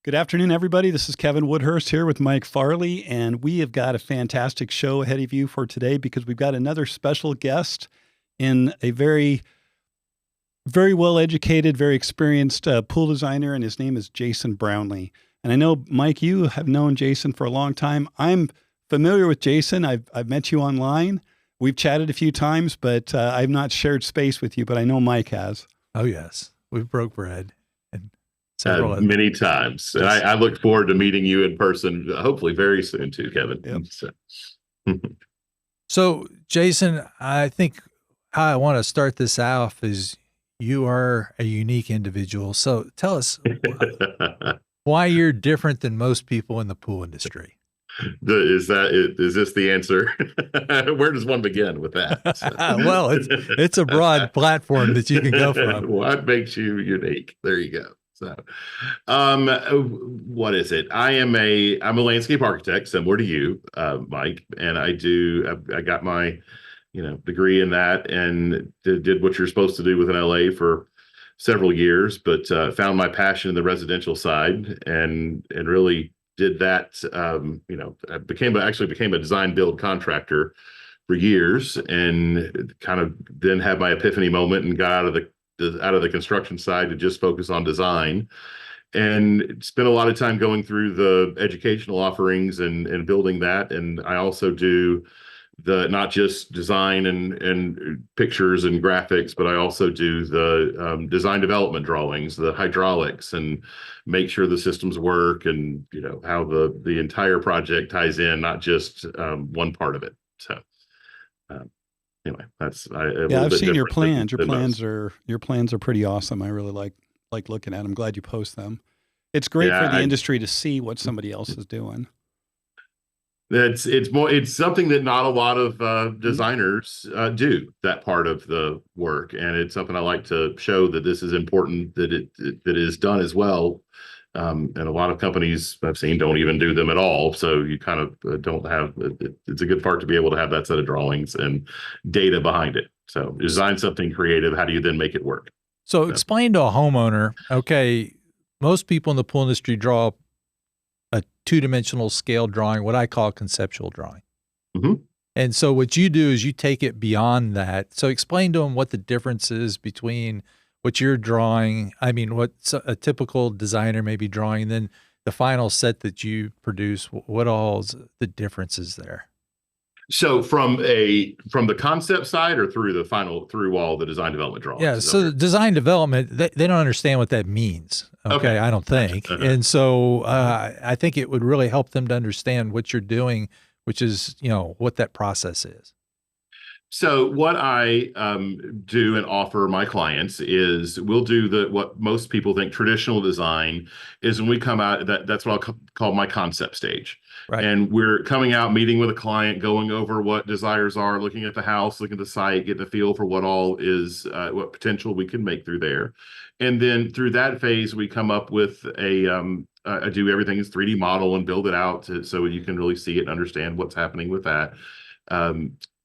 Good afternoon, everybody. This is Kevin Woodhurst here with Mike Farley, and we have got a fantastic show ahead of you for today because we've got another special guest in a very well-educated, very experienced pool designer, and his name is Jason Brownlee. And I know, Mike, you have known Jason for a long time. I'm familiar with Jason. I've met you online. We've chatted a few times, but I've not shared space with you, but I know Mike has. Oh, yes. We've broke bread. Many times. And I look forward to meeting you in person, hopefully very soon too, Kevin. Yep. So, Jason, I think how I want to start this off is you are a unique individual. So tell us why you're different than most people in the pool industry. Is this the answer? Where does one begin with that? So. Well, it's a broad platform that you can go from. What makes you unique? There you go. So, what is it? I'm a landscape architect, similar to you, Mike, and I got my, degree in that and did what you're supposed to do within LA for several years, but found my passion in the residential side and really did that. I became a design build contractor for years, and kind of then had my epiphany moment and got out of the construction side to just focus on design, and spent a lot of time going through the educational offerings and building that. And I also do not just design and pictures and graphics, but I also do the design development drawings, the hydraulics, and make sure the systems work, and how the entire project ties in, not just one part of it. So anyway, that's I've seen your plans. Your plans are pretty awesome. I really like looking at them. I'm glad you post them. It's great for the industry to see what somebody else is doing. It's something that not a lot of designers do, that part of the work, and it's something I like to show that this is important, that it is done as well. And a lot of companies I've seen don't even do them at all. So you kind of don't have it's a good part to be able to have that set of drawings and data behind it. So design something creative. How do you then make it work? So explain to a homeowner, okay, most people in the pool industry draw a two-dimensional scale drawing, what I call conceptual drawing. Mm-hmm. And so what you do is you take it beyond that. So explain to them what the difference is between what you're drawing, what a typical designer may be drawing, and then the final set that you produce, what all's the differences there? So from the concept side, or through all the design development drawings? Yeah, so the design development, they don't understand what that means. Okay. I don't think. And so I think it would really help them to understand what you're doing, which is, what that process is. So what I do and offer my clients is we'll do what most people think traditional design is. When we come out, that's what I'll call my concept stage. Right. And we're coming out, meeting with a client, going over what desires are, looking at the house, looking at the site, getting a feel for what all is, what potential we can make through there. And then through that phase, we come up with I do everything as 3D model and build it out so you can really see it and understand what's happening with that.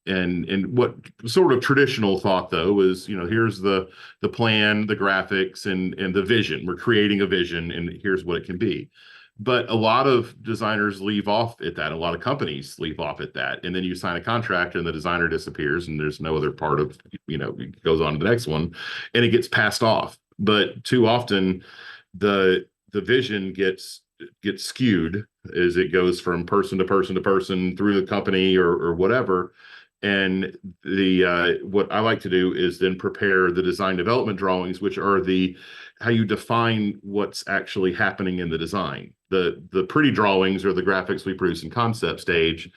And what sort of traditional thought, though, is, here's the plan, the graphics, and the vision. We're creating a vision, and here's what it can be. But a lot of designers leave off at that. A lot of companies leave off at that. And then you sign a contract and the designer disappears and there's no other part of, it goes on to the next one and it gets passed off. But too often the vision gets skewed as it goes from person to person to person through the company or whatever. And what I like to do is then prepare the design development drawings, which are how you define what's actually happening in the design. The pretty drawings are the graphics we produce in concept stage,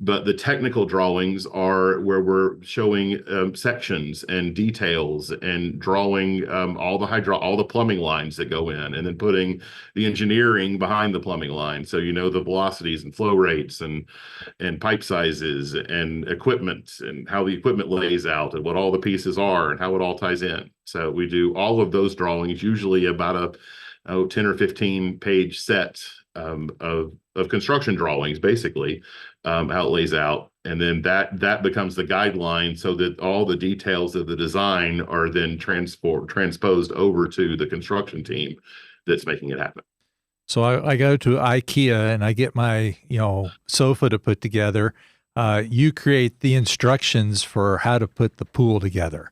but the technical drawings are where we're showing sections and details and drawing all the plumbing lines that go in, and then putting the engineering behind the plumbing line. So the velocities and flow rates and pipe sizes and equipment and how the equipment lays out and what all the pieces are and how it all ties in. So we do all of those drawings, usually about a 10 or 15 page set of construction drawings, basically, how it lays out. And then that becomes the guideline so that all the details of the design are then transposed over to the construction team that's making it happen. So I go to IKEA and I get my, sofa to put together. You create the instructions for how to put the pool together.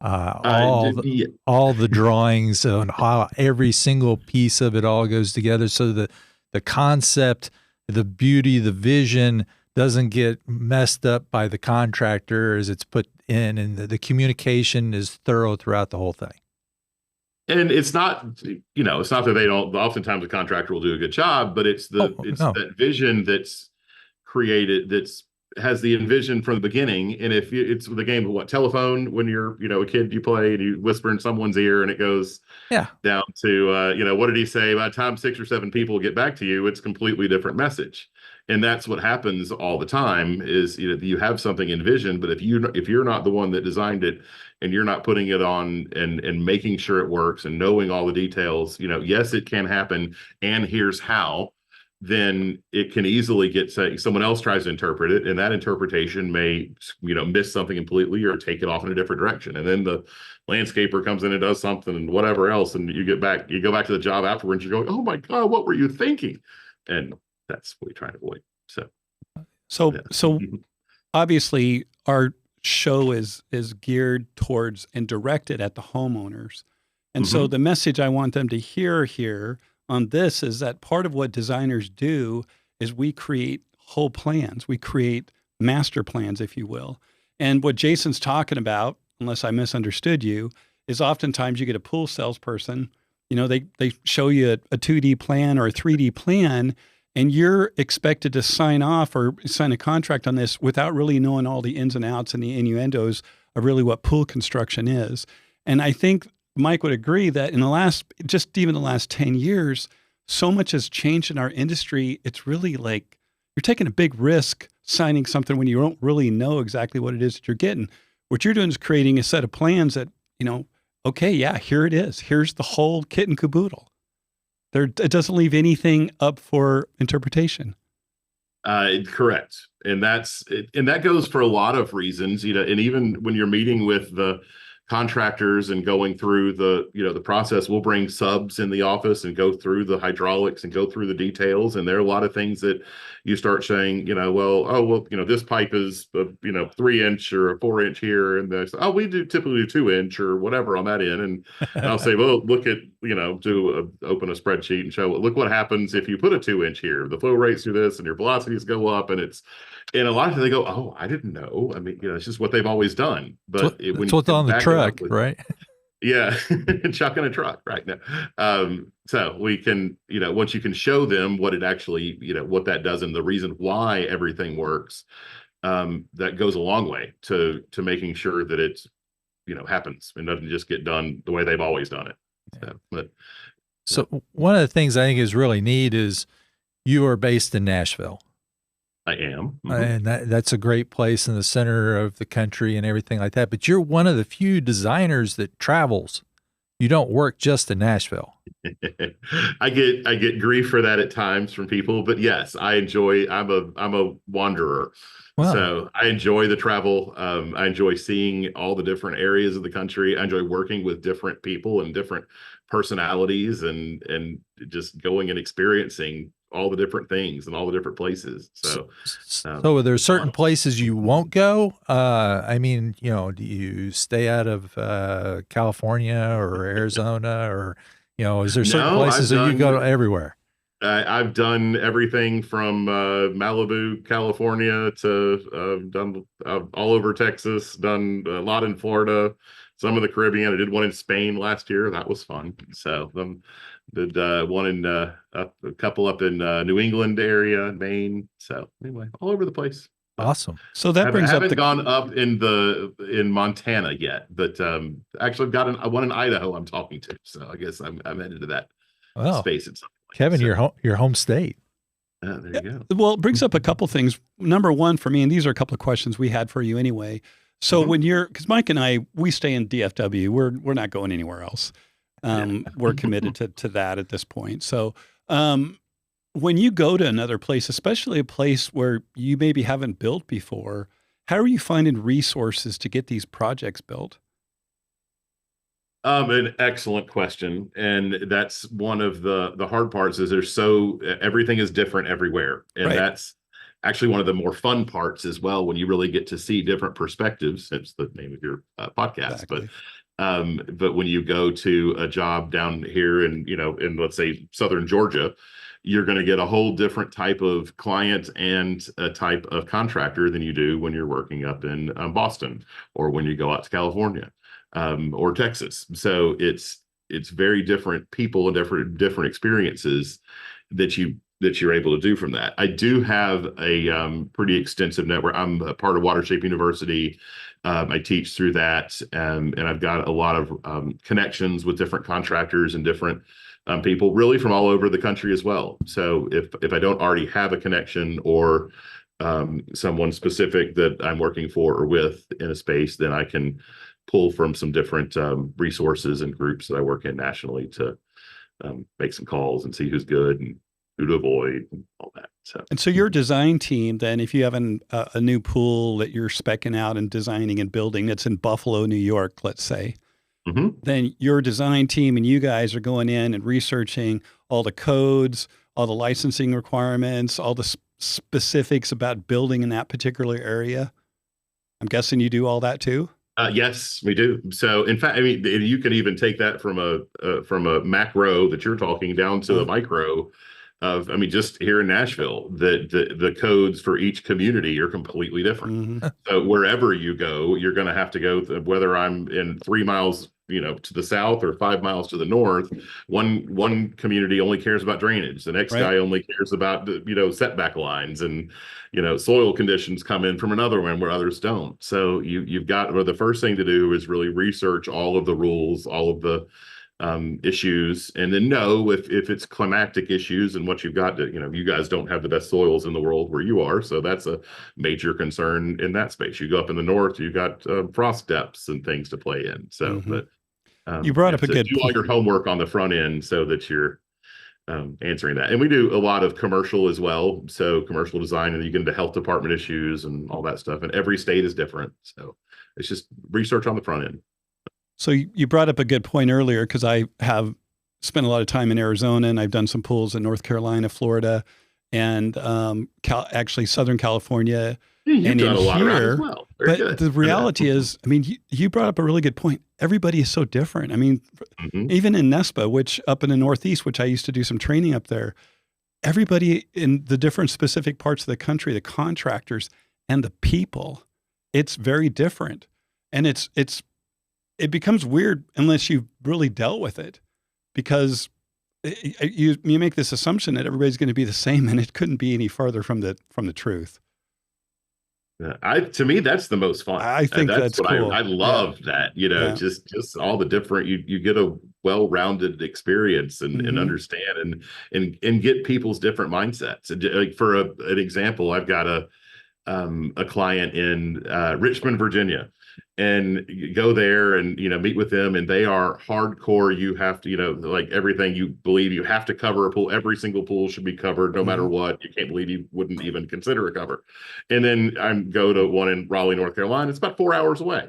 All the drawings on how every single piece of it all goes together. So the concept, the beauty, the vision doesn't get messed up by the contractor as it's put in, and the communication is thorough throughout the whole thing. And it's not, it's not that they don't. Oftentimes, the contractor will do a good job, but it's that vision that's created, has the envision from the beginning. And if it's the game of telephone, when you're a kid, you play and you whisper in someone's ear, and it goes down to what did he say? By the time 6 or 7 people get back to you, it's a completely different message. And that's what happens all the time. Is you have something envisioned, but if you're not the one that designed it, and you're not putting it on and making sure it works and knowing all the details, yes, it can happen, and here's how, then it can easily get someone else tries to interpret it, and that interpretation may miss something completely or take it off in a different direction, and then the landscaper comes in and does something and whatever else, and you go back to the job afterwards, you're going, oh my God, what were you thinking? And that's what we try to avoid. So obviously our show is geared towards and directed at the homeowners. And so the message I want them to hear here on this is that part of what designers do is we create whole plans. We create master plans, if you will. And what Jason's talking about, unless I misunderstood you, is oftentimes you get a pool salesperson, they show you a 2D plan or a 3D plan, and you're expected to sign off or sign a contract on this without really knowing all the ins and outs and the innuendos of really what pool construction is. And I think Mike would agree that in the last 10 years, so much has changed in our industry. It's really like you're taking a big risk signing something when you don't really know exactly what it is that you're getting. What you're doing is creating a set of plans that, okay, yeah, here it is. Here's the whole kit and caboodle. It doesn't leave anything up for interpretation. Correct. And that goes for a lot of reasons, and even when you're meeting with the contractors and going through the process, we'll bring subs in the office and go through the hydraulics and go through the details. And there are a lot of things that you start saying, this pipe is 3-inch or a 4-inch here, and there's we typically do 2-inch or whatever on that end. And I'll say, well, look at open a spreadsheet and show, look what happens if you put a 2-inch here. The flow rates do this, and your velocities go up, and a lot of times they go, oh, I didn't know. I mean, it's just what they've always done. But it's what's on the truck, right? Yeah, chucking a truck right now. So we can, once you can show them what it actually, what that does and the reason why everything works, that goes a long way to making sure that it's, happens and doesn't just get done the way they've always done it. So one of the things I think is really neat is you are based in Nashville. I am. And that's a great place in the center of the country and everything like that. But you're one of the few designers that travels. You don't work just in Nashville. I get grief for that at times from people, but yes, I'm a wanderer. Wow. So I enjoy the travel. I enjoy seeing all the different areas of the country. I enjoy working with different people and different personalities and just going and experiencing all the different things and all the different places. So are there certain places you won't go? I mean, do you stay out of California or Arizona, or is there certain places that you go everywhere? I've done everything from Malibu, California to done all over Texas, done a lot in Florida, some of the Caribbean. I did one in Spain last year. That was fun. So did one in a couple up in New England area, Maine. So anyway, all over the place. Awesome. So that brings up I haven't gone up in Montana yet, but actually I've got one in Idaho I'm talking to. So I guess I'm headed to that space at some point. Kevin, your home state. There you go. Well, it brings up a couple things. Number one for me, and these are a couple of questions we had for you anyway. So when because Mike and I, we stay in DFW, we're not going anywhere else. We're committed to that at this point. So when you go to another place, especially a place where you maybe haven't built before, how are you finding resources to get these projects built? An excellent question, and that's one of the hard parts. Is there's so everything is different everywhere, and Right. that's actually one of the more fun parts as well when you really get to see different perspectives. It's the name of your podcast, Exactly. but when you go to a job down here in in let's say southern Georgia, you're going to get a whole different type of client and a type of contractor than you do when you're working up in Boston or when you go out to California or Texas. So it's very different people and different experiences that you're able to do from that. I do have a pretty extensive network. I'm a part of Watershape University. I teach through that, and I've got a lot of connections with different contractors and different people, really from all over the country as well. So if I don't already have a connection or someone specific that I'm working for or with in a space, then I can pull from some different resources and groups that I work in nationally to make some calls and see who's good and who to avoid and all that. So, And so your design team, then, if you have a new pool that you're speccing out and designing and building that's in Buffalo, New York, let's say, mhm. then your design team and you guys are going in and researching all the codes, all the licensing requirements, all the specifics about building in that particular area. I'm guessing you do all that too? Yes, we do. So, in fact, I mean, you can even take that from a macro that you're talking down to a micro of, I mean, just here in Nashville, the codes for each community are completely different. Mm-hmm. So wherever you go, you're going to have to go, whether I'm in 3 miles, to the south or 5 miles to the north. One community only cares about drainage. The next Right. guy only cares about, setback lines, and, soil conditions come in from another one where others don't. So you've got, well, the first thing to do is really research all of the rules, all of the issues, and then know if it's climatic issues and what you've got to, you guys don't have the best soils in the world where you are, so that's a major concern in that space. You go up in the north, you've got frost depths and things to play in. So, Mm-hmm. but You brought yeah, up a so good do all point. your homework on the front end so that you're answering that. And we do a lot of commercial as well, so commercial design, and you get into health department issues and all that stuff, and every state is different, so it's just research on the front end. So you brought up a good point earlier, because I have spent a lot of time in Arizona and I've done some pools in North Carolina, Florida, and actually Southern California, You've and in done a lot around as here. well. Very But good. the reality is, I mean, you brought up a really good point. Everybody is so different. I mean, Mhm. even in NESPA, which up in the Northeast, which I used to do some training up there, everybody in the different specific parts of the country, the contractors and the people, it's very different. And it becomes weird unless you've really dealt with it, because you make this assumption that everybody's going to be the same, and it couldn't be any farther from the truth. To me, that's the most fun. I think That's that's what cool. I Yeah. love that, Yeah. just all the different, you get a well-rounded experience and Hmm. understand and get people's different mindsets. And like for an example, I've got a client in Richmond, Virginia, and you go there and meet with them, and they are hardcore. You have to, like everything you believe you have to cover a pool. Every single pool should be covered, no matter Hmm. what. You can't believe you wouldn't even consider a cover. And then I go to one in Raleigh, North Carolina. It's about 4 hours away.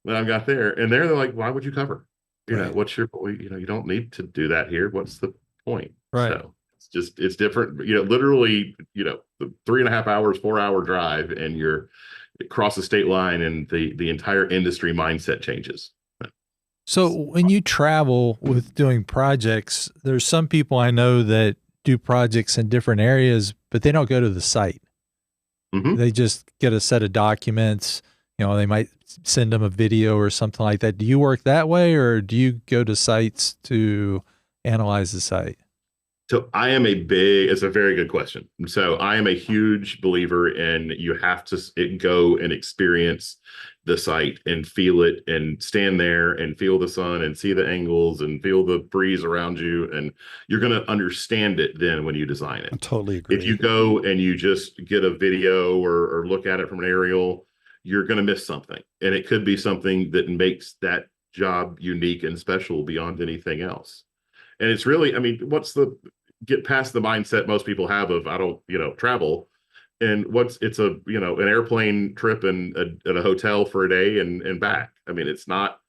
Then I've got there, and they're like, "Why would you cover? Right. What's your, you don't need to do that here. What's the point?" Right. So it's different, literally, the 3.5 hours, 4 hour drive, and you're across the state line, and the entire industry mindset changes. So when you travel with doing projects, there's some people I know that do projects in different areas, but they don't go to the site. Mhm. They just get a set of documents. They might send them a video or something like that. Do you work that way, or do you go to sites to analyze the site? So it's a very good question. So I am a huge believer in, you have to go and experience the site and feel it and stand there and feel the sun and see the angles and feel the breeze around you. And you're going to understand it then when you design I it. totally If you agree. go and you just get a video or look at it from an aerial, you're going to miss something. And it could be something that makes that job unique and special beyond anything else. And it's really, I mean, get past the mindset most people have of, I don't, travel. And it's an airplane trip and a hotel for a day and back. I mean, it's not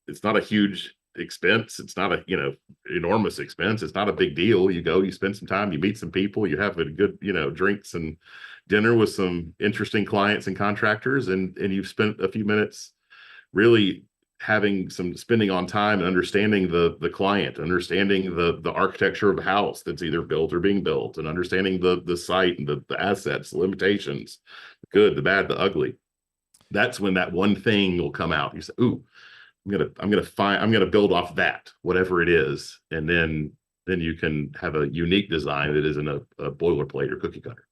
a huge expense. It's not a, enormous expense. It's not a big deal. You go, you spend some time, you meet some people, you have a good, drinks and dinner with some interesting clients and contractors, and you've spent a few minutes really having some spending on time and understanding the client, understanding the architecture of the house that's either built or being built, and understanding the site and the assets, the limitations, the good, the bad, the ugly. That's when that one thing will come out. You say, "Ooh, I'm gonna build off that, whatever it is," and then you can have a unique design that isn't a boilerplate or cookie cutter.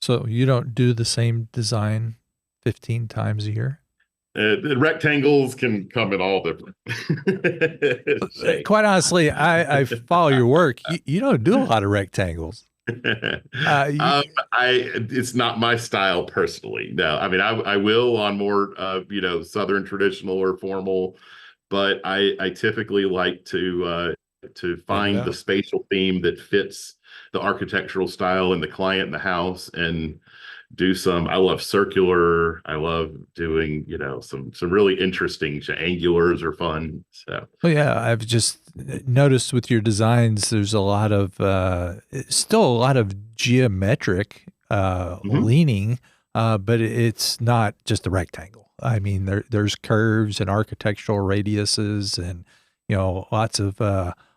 So you don't do the same design 15 times a year? The rectangles can come in all different shapes. Quite honestly, I follow your work. You don't do a lot of rectangles. It's not my style personally. No, I mean, I will on more, Southern traditional or formal, but I typically like to find the spatial theme that fits the architectural style and the client and the house, and do some. I love circular. I love doing, some really interesting angulars are fun. So, well, yeah, I've just noticed with your designs, there's still a lot of geometric leaning, but it's not just a rectangle. I mean, there's curves and architectural radiuses, and lots of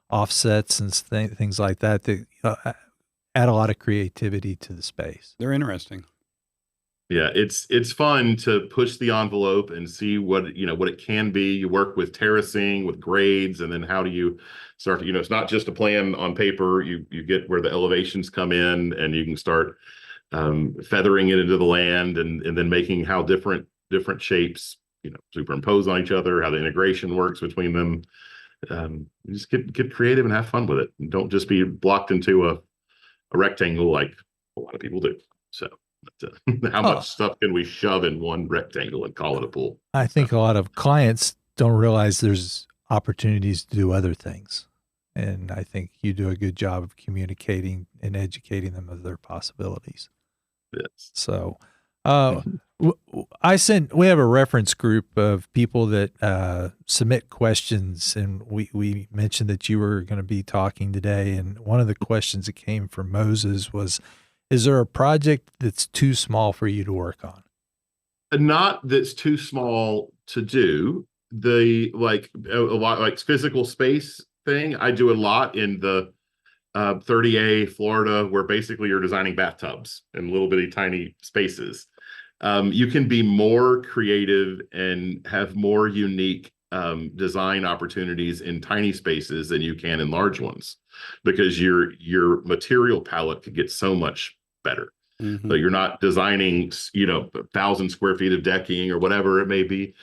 offsets and things like that that add a lot of creativity to the space. They're interesting. Yeah, it's fun to push the envelope and see what it can be. You work with terracing, with grades, and then how do you start to, it's not just a plan on paper. You get where the elevations come in, and you can start feathering it into the land, and then making how different shapes, superimpose on each other, how the integration works between them. You just get creative and have fun with it. And don't just be blocked into a rectangle like a lot of people do. So. How much stuff can we shove in one rectangle and call it a pool? I think a lot of clients don't realize there's opportunities to do other things. And I think you do a good job of communicating and educating them of their possibilities. Yes. So we have a reference group of people that submit questions, and we mentioned that you were going to be talking today. And one of the questions that came from Moses was, is there a project that's too small for you to work on? Not that's too small to do. A lot like physical space thing. I do a lot in the 30A Florida, where basically you're designing bathtubs in little bitty tiny spaces. You can be more creative and have more unique design opportunities in tiny spaces than you can in large ones, because your material palette could get so much better. So you're not designing 1,000 square feet of decking or whatever it may be,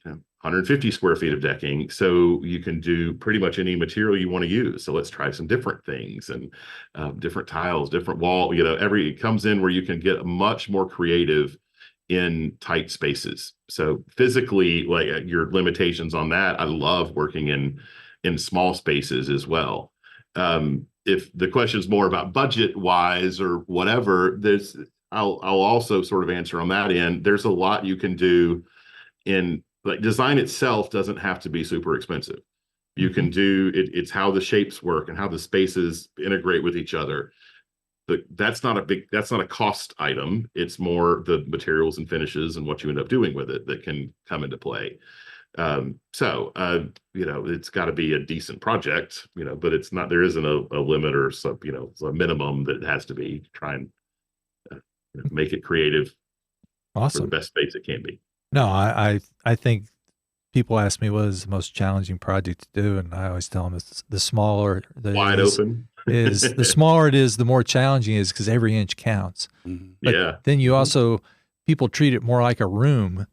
150 square feet of decking. So you can do pretty much any material you want to use. So let's try some different things, and different tiles, different wall, it comes in where you can get much more creative in tight spaces. So physically, like your limitations on that, I love working in small spaces as well. If the question is more about budget wise or whatever, I'll also sort of answer on that end. There's a lot you can do in, like, design itself doesn't have to be super expensive. You can do it. It's how the shapes work and how the spaces integrate with each other. But that's not a cost item. It's more the materials and finishes and what you end up doing with it that can come into play. It's got to be a decent project, but it's not, there isn't a limit or some, a minimum that has to be. Try and make it creative. Awesome. For the best space it can be. No, I think people ask me what is the most challenging project to do, and I always tell them it's the smaller the wide open is the smaller it is, the more challenging it is, because every inch counts. But then you also, people treat it more like a room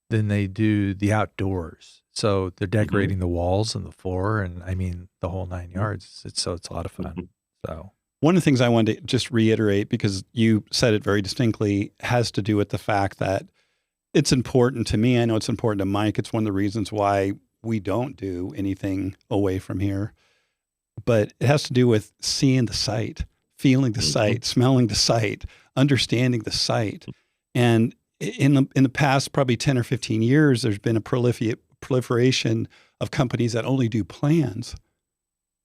than they do the outdoors. So they're decorating the walls and the floor, and I mean the whole 9 yards. It's a lot of fun. So one of the things I wanted to just reiterate, because you said it very distinctly, has to do with the fact that it's important to me. I know it's important to Mike. It's one of the reasons why we don't do anything away from here. But it has to do with seeing the site, feeling the site, smelling the site, understanding the site. And in the past, probably 10 or 15 years, there's been a proliferation of companies that only do plans,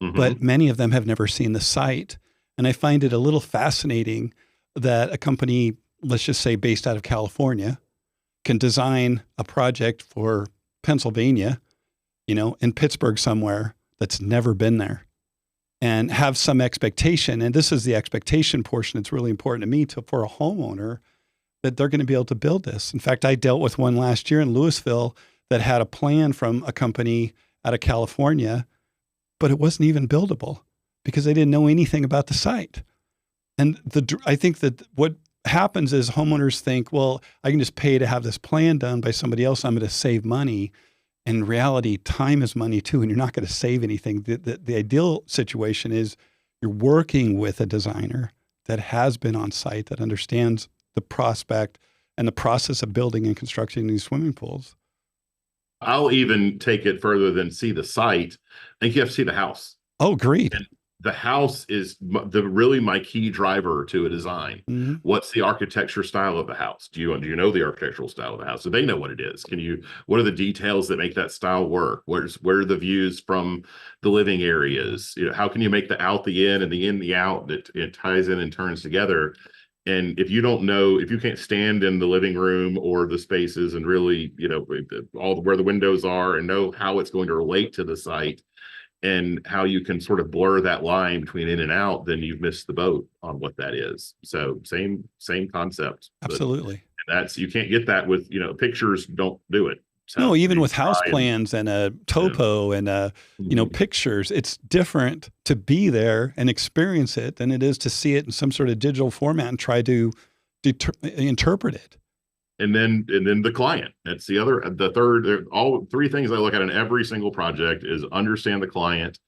Mhm. but many of them have never seen the site. And I find it a little fascinating that a company, let's just say based out of California, can design a project for Pennsylvania, in Pittsburgh somewhere that's never been there, and have some expectation. And this is the expectation portion. It's really important to me for a homeowner that they're going to be able to build this. In fact, I dealt with one last year in Louisville that had a plan from a company out of California, but it wasn't even buildable because they didn't know anything about the site. And I think that what happens is homeowners think, well, I can just pay to have this plan done by somebody else. I'm going to save money. In reality, time is money too, and you're not going to save anything. The ideal situation is you're working with a designer that has been on site, that understands the prospect and the process of building and constructing these swimming pools. I'll even take it further than see the site. I think you have to see the house. Oh, great. And the house is really my key driver to a design. Mm-hmm. What's the architecture style of the house? Do you know the architectural style of the house? Do they know what it is? What are the details that make that style work? Where are the views from the living areas? How can you make the out the in and the in the out that it ties in and turns together? And if you can't stand in the living room or the spaces and really, where the windows are and know how it's going to relate to the site and how you can sort of blur that line between in and out, then you've missed the boat on what that is. So same concept. Absolutely. You can't get that with, pictures don't do it. So no, even with house plans and a topo and pictures, it's different to be there and experience it than it is to see it in some sort of digital format and try to interpret it. And then the client. That's the third. All three things I look at in every single project is understand the client,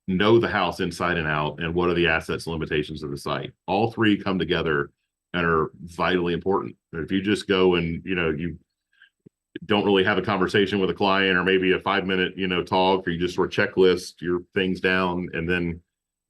know the house inside and out, and what are the assets and limitations of the site. All three come together and are vitally important. If you just go and you don't really have a conversation with a client, or maybe a 5-minute talk, or you just sort of checklist your things down and then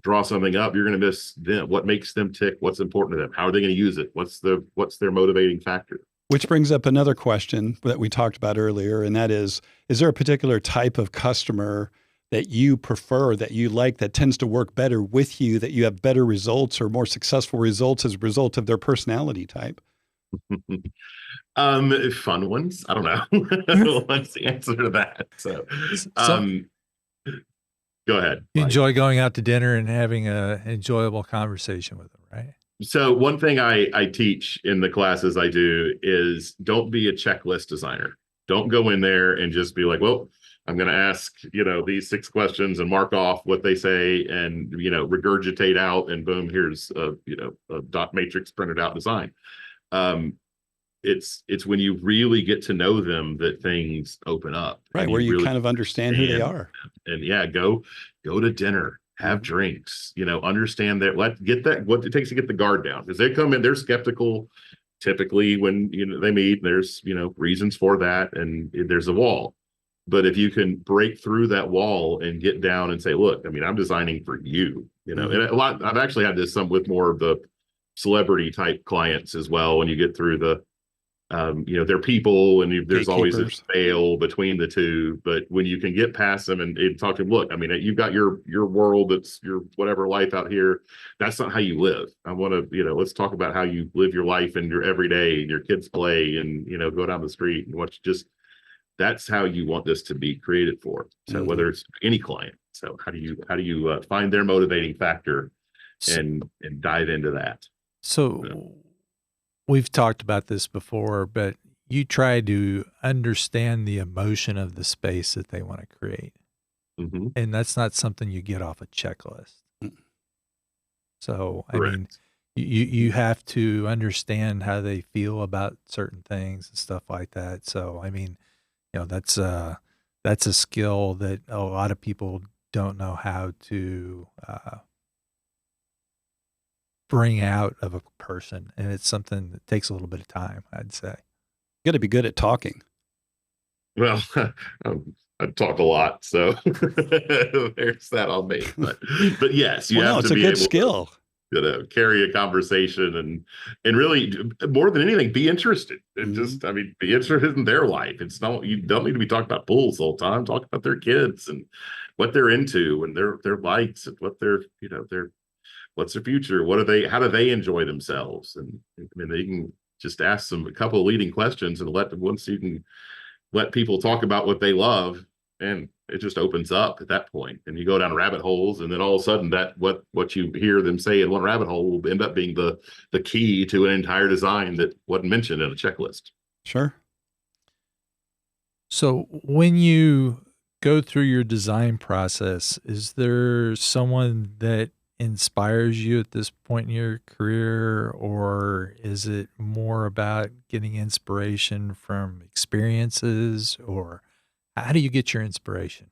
draw something up, you're going to miss them. What makes them tick? What's important to them? How are they going to use it? What's their motivating factor? Which brings up another question that we talked about earlier, and that is there a particular type of customer that you prefer, that you like, that tends to work better with you, that you have better results or more successful results as a result of their personality type? Fun ones. I don't know. What's the answer to that? So go ahead. You enjoy going out to dinner and having an enjoyable conversation with them, right? So one thing I teach in the classes I do is don't be a checklist designer. Don't go in there and just be like, well, I'm going to ask, these 6 questions and mark off what they say and, regurgitate out and boom, here's a dot matrix printed out design. It's when you really get to know them that things open up. Right. Where you really kind of understand who they are. And go to dinner. Have drinks, understand that what it takes to get the guard down, because they come in, they're skeptical typically when they meet. There's reasons for that, and there's a wall. But if you can break through that wall and get down and say, look, I'm designing for you, and I've actually had this some with more of the celebrity type clients as well. When you get through the they're people, and there's always a veil between the two. But when you can get past them and talk to them, look, you've got your world, that's your whatever life out here. That's not how you live. I want to, let's talk about how you live your life and your everyday, and your kids play, and go down the street and watch. That's how you want this to be created for. So whether it's any client, so how do you find their motivating factor and dive into that? So. We've talked about this before, but you try to understand the emotion of the space that they want to create. Mm-hmm. And that's not something you get off a checklist. So, Correct. you have to understand how they feel about certain things and stuff like that. So, that's a skill that a lot of people don't know how to bring out of a person, and it's something that takes a little bit of time, I'd say. You got to be good at talking. Well, I talk a lot, so there's that on me. But yes, you have it's to a be good able skill. carry a conversation and really more than anything, be interested. And just, I mean, be interested in their life. It's not, you don't need to be talking about pools the whole time. Talk about their kids and what they're into and their likes and what their, what's their future? How do they enjoy themselves? And I mean, they can just ask them a couple of leading questions and once you can let people talk about what they love, and it just opens up at that point. And you go down rabbit holes, and then all of a sudden that what you hear them say in one rabbit hole will end up being the key to an entire design that wasn't mentioned in a checklist. Sure. So when you go through your design process, is there someone that inspires you at this point in your career, or is it more about getting inspiration from experiences, or how do you get your inspiration?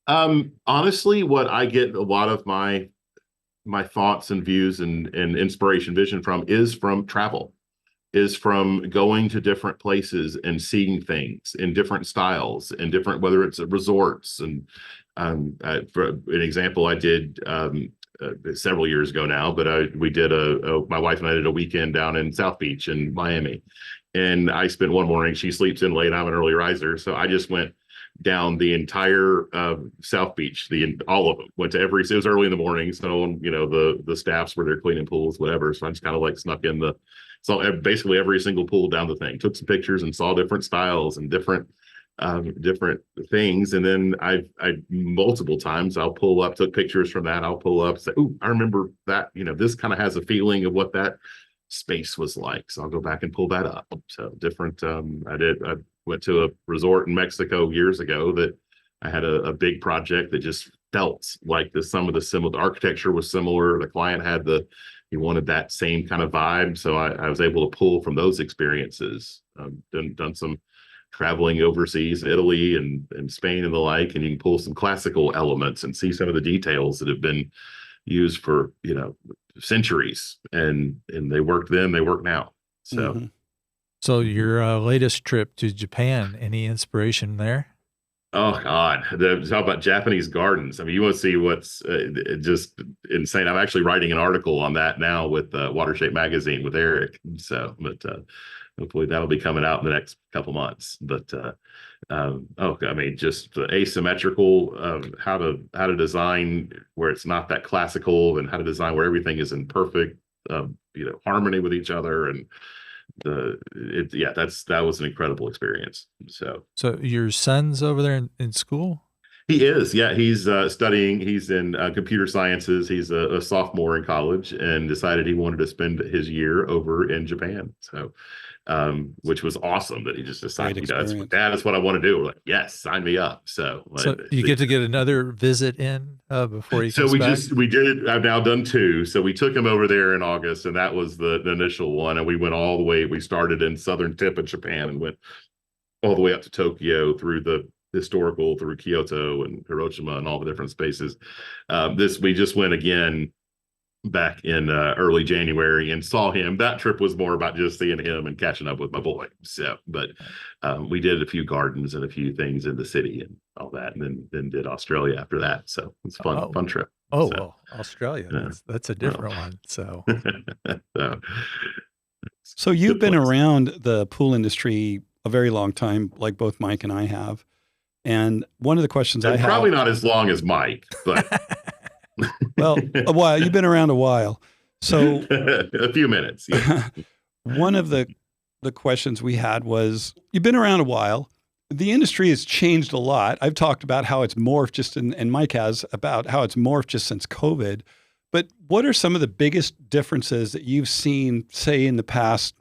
Honestly, what I get a lot of my thoughts and views and inspiration vision from is from travel, is from going to different places and seeing things in different styles and different, whether it's resorts. And for an example, I did several years ago now, but my wife and I did a weekend down in South Beach in Miami. And I spent one morning, she sleeps in late, I'm an early riser. So I just went down the entire South Beach, all of them. Went to it was early in the morning. So, the staffs were there cleaning pools, whatever. So I just kind of like snuck in so basically every single pool down the thing, took some pictures and saw different styles and different things. And then I multiple times I'll pull up, took pictures from that. I'll pull up, say, "Ooh, I remember that, this kind of has a feeling of what that space was like." So I'll go back and pull that up. So different, I went to a resort in Mexico years ago that I had a big project that just felt like some of the architecture was similar. The client he wanted that same kind of vibe. So I was able to pull from those experiences. Done some traveling overseas, Italy and Spain and the like, and you can pull some classical elements and see some of the details that have been used for, centuries, and they worked then, they work now. So, So your latest trip to Japan, any inspiration there? Oh God, talk about Japanese gardens. I mean, you want to see what's just insane. I'm actually writing an article on that now with Watershape Magazine with Eric. So, but hopefully that'll be coming out in the next couple months. But I mean, just the asymmetrical of how to design where it's not that classical, and how to design where everything is in perfect harmony with each other. And that was an incredible experience. So your son's over there in school? He is, yeah. He's studying. He's in computer sciences. He's a sophomore in college, and decided he wanted to spend his year over in Japan. So, which was awesome that he just decided, that's what I want to do. We're like, yes, sign me up. So you get to get another visit in before he comes back? We did. I've now done two. So we took him over there in August, and that was the initial one. And we went all the way. We started in southern tip of Japan and went all the way up to Tokyo, through the historical, through Kyoto and Hiroshima and all the different spaces. We just went again back in early January and saw him. That trip was more about just seeing him and catching up with my boy. So, but we did a few gardens and a few things in the city and all that, and then did Australia after that. So it's fun trip. Well, Australia, that's a different one. So, so you've been around the pool industry a very long time, like both Mike and I have. And one of the questions I have, probably not as long as Mike, but well, a while. You've been around a while, so a few minutes. Yeah. One of the questions we had was, you've been around a while. The industry has changed a lot. I've talked about how it's morphed and Mike has, about how it's morphed just since COVID. But what are some of the biggest differences that you've seen, say, in the past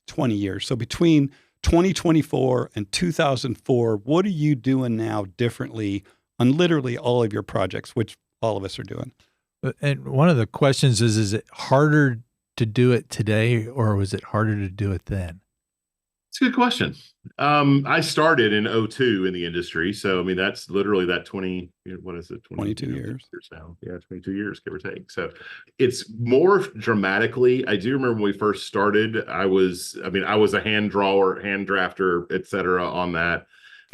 20 years? So between 2024 and 2004, what are you doing now differently on literally all of your projects, which all of us are doing? And one of the questions is it harder to do it today, or was it harder to do it then? It's a good question. I started in 2002 in the industry. So, I mean, that's literally that 22 years now. Yeah, 22 years, give or take. So it's more dramatically. I do remember when we first started, I was a hand drawer, hand drafter, et cetera, on that.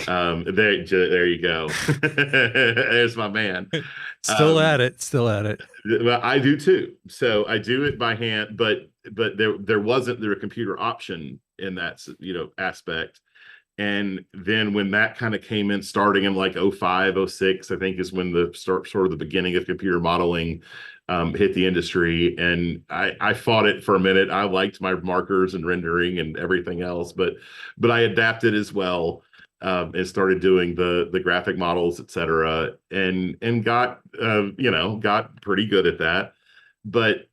There you go. There's my man. Still at it. Still at it. Well, I do too. So I do it by hand, but there wasn't a computer option in that, aspect. And then when that kind of came in, starting in like 05, 06, I think is when the sort of the beginning of computer modeling hit the industry. And I fought it for a minute. I liked my markers and rendering and everything else, but I adapted as well, and started doing the graphic models, et cetera, and got got pretty good at that. But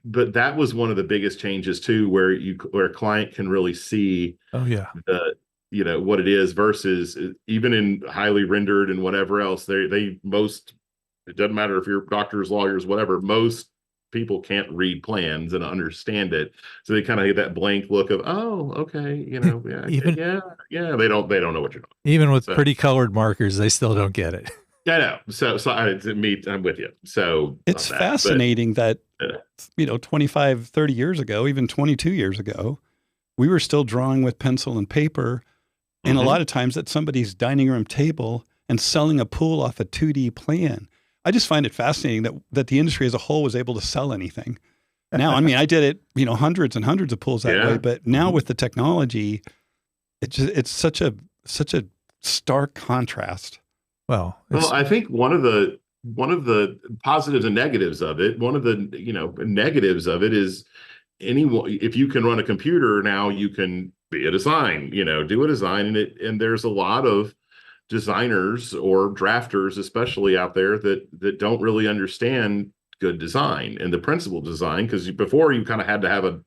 that was one of the biggest changes too, where a client can really see Oh yeah. the what it is versus even in highly rendered and whatever else. Most, it doesn't matter if you're doctors, lawyers, whatever, most people can't read plans and understand it, so they kind of get that blank look of, oh, okay, yeah, Even yeah, they don't know what you're doing. even with pretty colored markers, they still don't get it. I know. So I'm with you. So It's fascinating that 25, 30 years ago, even 22 years ago, we were still drawing with pencil and paper. And a lot of times at somebody's dining room table and selling a pool off a 2D plan. I just find it fascinating that the industry as a whole was able to sell anything. Now, I mean, I did it, hundreds and hundreds of pools that way, but now with the technology, it's such a stark contrast. Well, I think one of the positives and negatives of it, one of the negatives of it is, anyone, if you can run a computer now, you can be a design, do a design, and there's a lot of designers or drafters, especially out there, that don't really understand good design and the principle of design, because before you kind of had to have a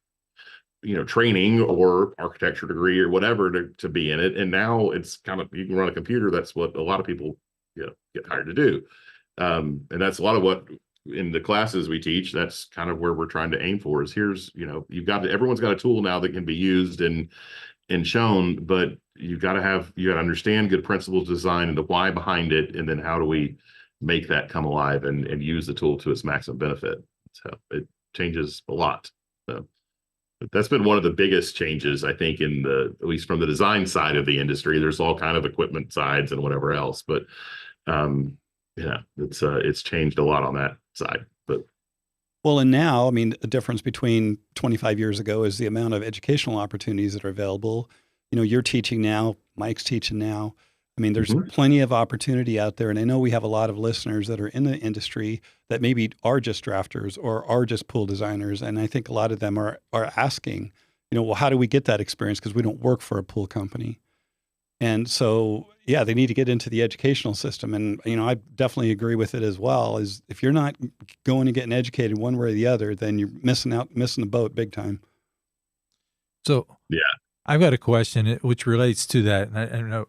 training or architecture degree or whatever to be in it, and now it's kind of, you can run a computer. That's what a lot of people get hired to do, and that's a lot of what in the classes we teach. That's kind of where we're trying to aim for, is here's everyone's got a tool now that can be used and shown, but you got to understand good principles of design and the why behind it, and then how do we make that come alive and use the tool to its maximum benefit. So it changes a lot. So but that's been one of the biggest changes, I think, at least from the design side of the industry. There's all kind of equipment sides and whatever else, but it's changed a lot on that side. But well, and now, I mean, the difference between 25 years ago is the amount of educational opportunities that are available. You're teaching now, Mike's teaching now. I mean, there's plenty of opportunity out there. And I know we have a lot of listeners that are in the industry that maybe are just drafters or are just pool designers. And I think a lot of them are asking, well, how do we get that experience? Because we don't work for a pool company. And so, yeah, they need to get into the educational system. And, I definitely agree with it as well, is if you're not going and getting educated one way or the other, then you're missing the boat big time. So yeah, I've got a question which relates to that. And I don't know,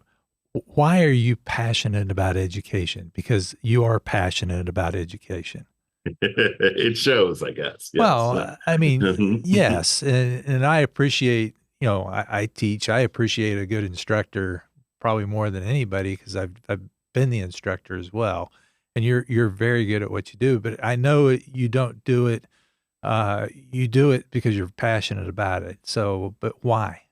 why are you passionate about education? Because you are passionate about education. It shows, I guess. Yes. Well, I mean, yes. And I appreciate, I teach, I appreciate a good instructor probably more than anybody, because I've been the instructor as well. And you're very good at what you do, but I know you don't do it. You do it because you're passionate about it. So, but why?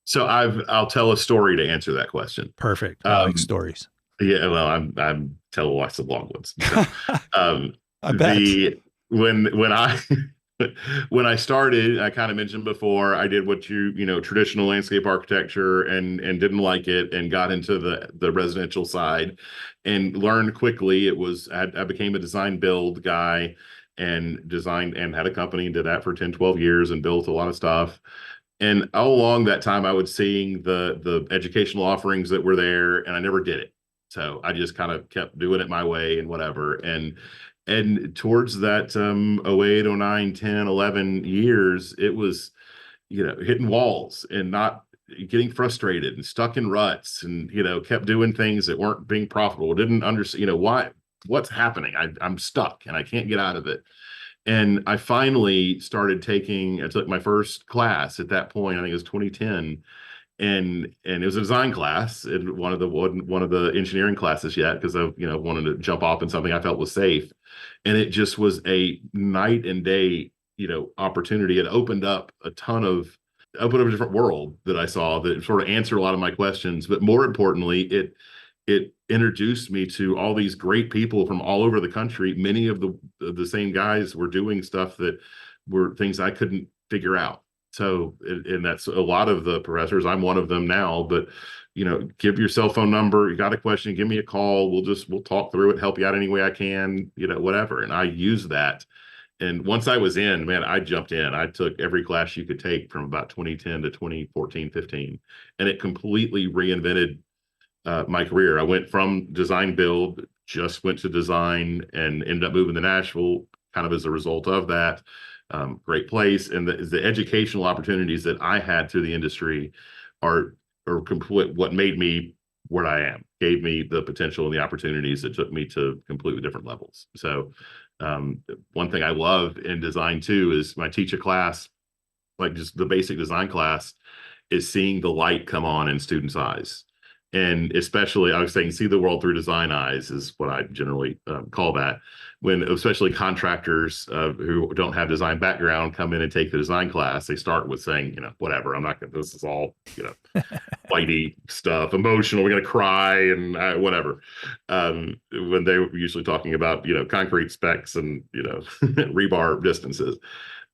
So I'll tell a story to answer that question. Perfect. I like stories. Yeah, well, I'm telling lots of long ones. So, I bet. When I started, I kind of mentioned before, I did what traditional landscape architecture and didn't like it, and got into the residential side and learned quickly. I became a design build guy and designed and had a company and did that for 10, 12 years and built a lot of stuff. And all along that time, I was seeing the educational offerings that were there, and I never did it. So I just kind of kept doing it my way and whatever. And towards that 08, 09, 10, 11 years, it was, hitting walls and not getting frustrated and stuck in ruts, and, kept doing things that weren't being profitable. Didn't understand, what's happening. I'm stuck and I can't get out of it. And I finally I took my first class at that point. I think it was 2010. And it was a design class, one of the engineering classes yet, because I wanted to jump off in something I felt was safe. And it just was a night and day opportunity. It opened up a ton of opened up a different world that I saw that sort of answered a lot of my questions. But more importantly, it introduced me to all these great people from all over the country. Many of the same guys were doing stuff that were things I couldn't figure out. So, and that's a lot of the professors. I'm one of them now, but give your cell phone number. You got a question, give me a call. We'll talk through it, help you out any way I can, whatever. And I use that. And once I was in, man, I jumped in. I took every class you could take from about 2010 to 2014, 15, and it completely reinvented my career. I went from design build, just went to design, and ended up moving to Nashville kind of as a result of that. Great place. And the educational opportunities that I had through the industry are complete what made me where I am, gave me the potential and the opportunities that took me to completely different levels. So one thing I love in design too is when I teach a class, like just the basic design class, is seeing the light come on in students' eyes. And especially, I was saying, see the world through design eyes is what I generally call that. When especially contractors who don't have design background come in and take the design class, they start with saying, whatever, I'm not going to, this is all, whitey stuff, emotional, we're going to cry and whatever. When they were usually talking about, concrete specs and, rebar distances.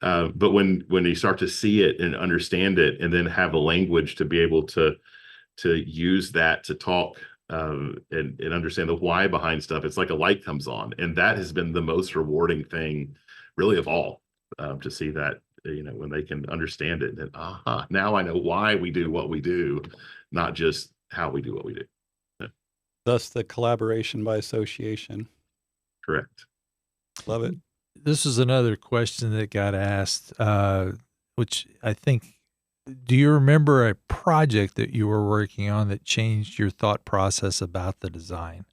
But when you start to see it and understand it and then have a language to be able to use that to talk and understand the why behind stuff, it's like a light comes on. And that has been the most rewarding thing really of all, to see that, when they can understand it and now I know why we do what we do, not just how we do what we do. Thus the collaboration by association. Correct. Love it. This is another question that got asked, which I think, do you remember a project that you were working on that changed your thought process about the design?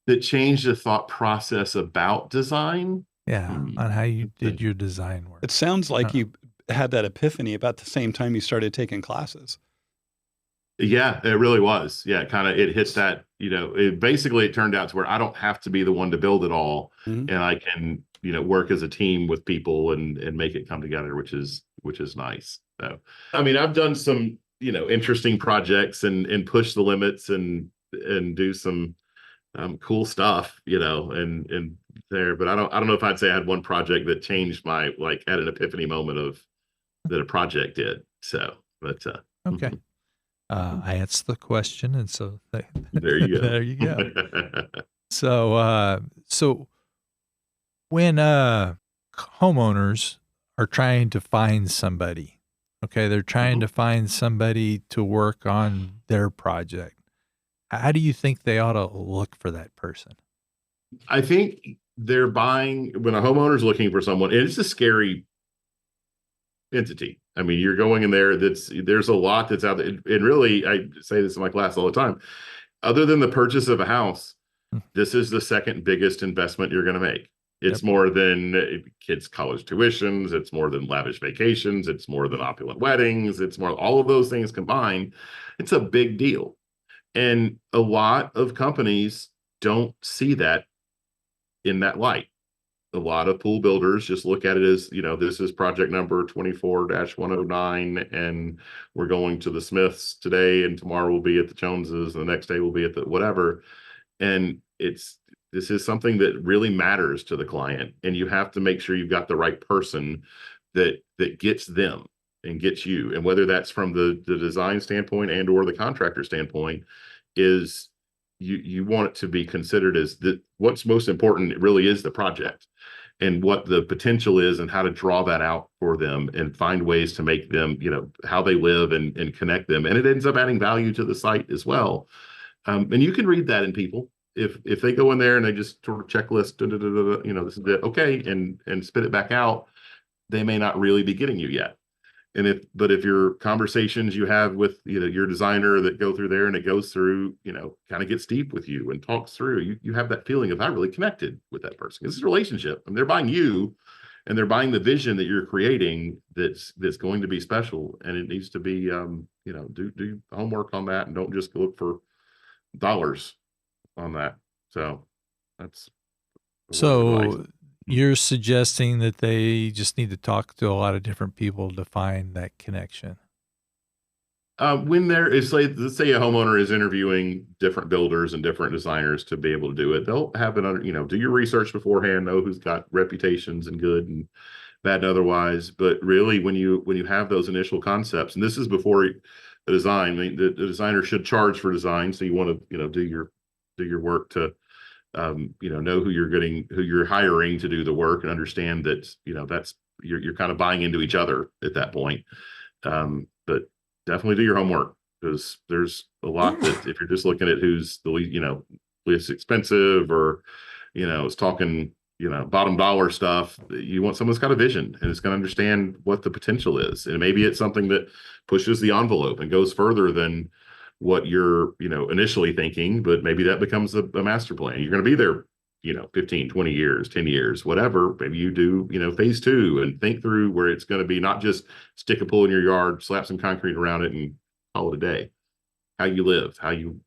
That changed the thought process about design? Yeah, on how you did your design work. It sounds like you had that epiphany about the same time you started taking classes. Yeah, it really was. Yeah, it hit that, it turned out to where I don't have to be the one to build it all. Mm-hmm. And I can, work as a team with people and make it come together, which is nice. So, I mean, I've done some, interesting projects and push the limits and do some cool stuff, and there, but I don't know if I'd say I had one project that changed my, like, had an epiphany moment of that a project did. So, but okay. I answered the question, and so there you go. there you go. So when homeowners are trying to find somebody, okay, they're trying to find somebody to work on their project, how do you think they ought to look for that person? I think they're buying, when a homeowner's looking for someone, and it's a scary entity. I mean, you're going in there, there's a lot that's out there. And really, I say this in my class all the time, other than the purchase of a house, this is the second biggest investment you're going to make. It's more than kids' college tuitions. It's more than lavish vacations. It's more than opulent weddings. It's more, all of those things combined. It's a big deal. And a lot of companies don't see that in that light. A lot of pool builders just look at it as, this is project number 24-109, and we're going to the Smiths today, and tomorrow we'll be at the Joneses, and the next day we'll be at the whatever. And this is something that really matters to the client, and you have to make sure you've got the right person that gets them and gets you. And whether that's from the design standpoint and or the contractor standpoint, is you want it to be considered as what's most important. It really is the project and what the potential is and how to draw that out for them and find ways to make them, how they live and connect them. And it ends up adding value to the site as well. And you can read that in people. If they go in there and they just sort of checklist, this is it, okay, and spit it back out, they may not really be getting you yet. But if your conversations you have with your designer that go through there and it goes through, kind of gets deep with you and talks through, you have that feeling of I really connected with that person. It's a relationship. I mean, they're buying you, and they're buying the vision that you're creating that's going to be special, and it needs to be do homework on that and don't just look for dollars on that. So that's so you're suggesting that they just need to talk to a lot of different people to find that connection. When there is, let's say a homeowner is interviewing different builders and different designers to be able to do it, they'll have do your research beforehand, know who's got reputations and good and bad and otherwise. But really, when you have those initial concepts, and this is before the design, I mean, the designer should charge for design. So you want to, do your work to, know who you're hiring to do the work, and understand that, that's, you're kind of buying into each other at that point. But definitely do your homework, because there's a lot that, if you're just looking at who's the least expensive, or is talking bottom dollar stuff, you want someone who's got a vision and is going to understand what the potential is. And maybe it's something that pushes the envelope and goes further than what you're initially thinking, but maybe that becomes a master plan. You're going to be there 15, 20 years, 10 years, whatever. Maybe you do, phase 2 and think through where it's going to be, not just stick a pool in your yard, slap some concrete around it and call it a day. How you live, how you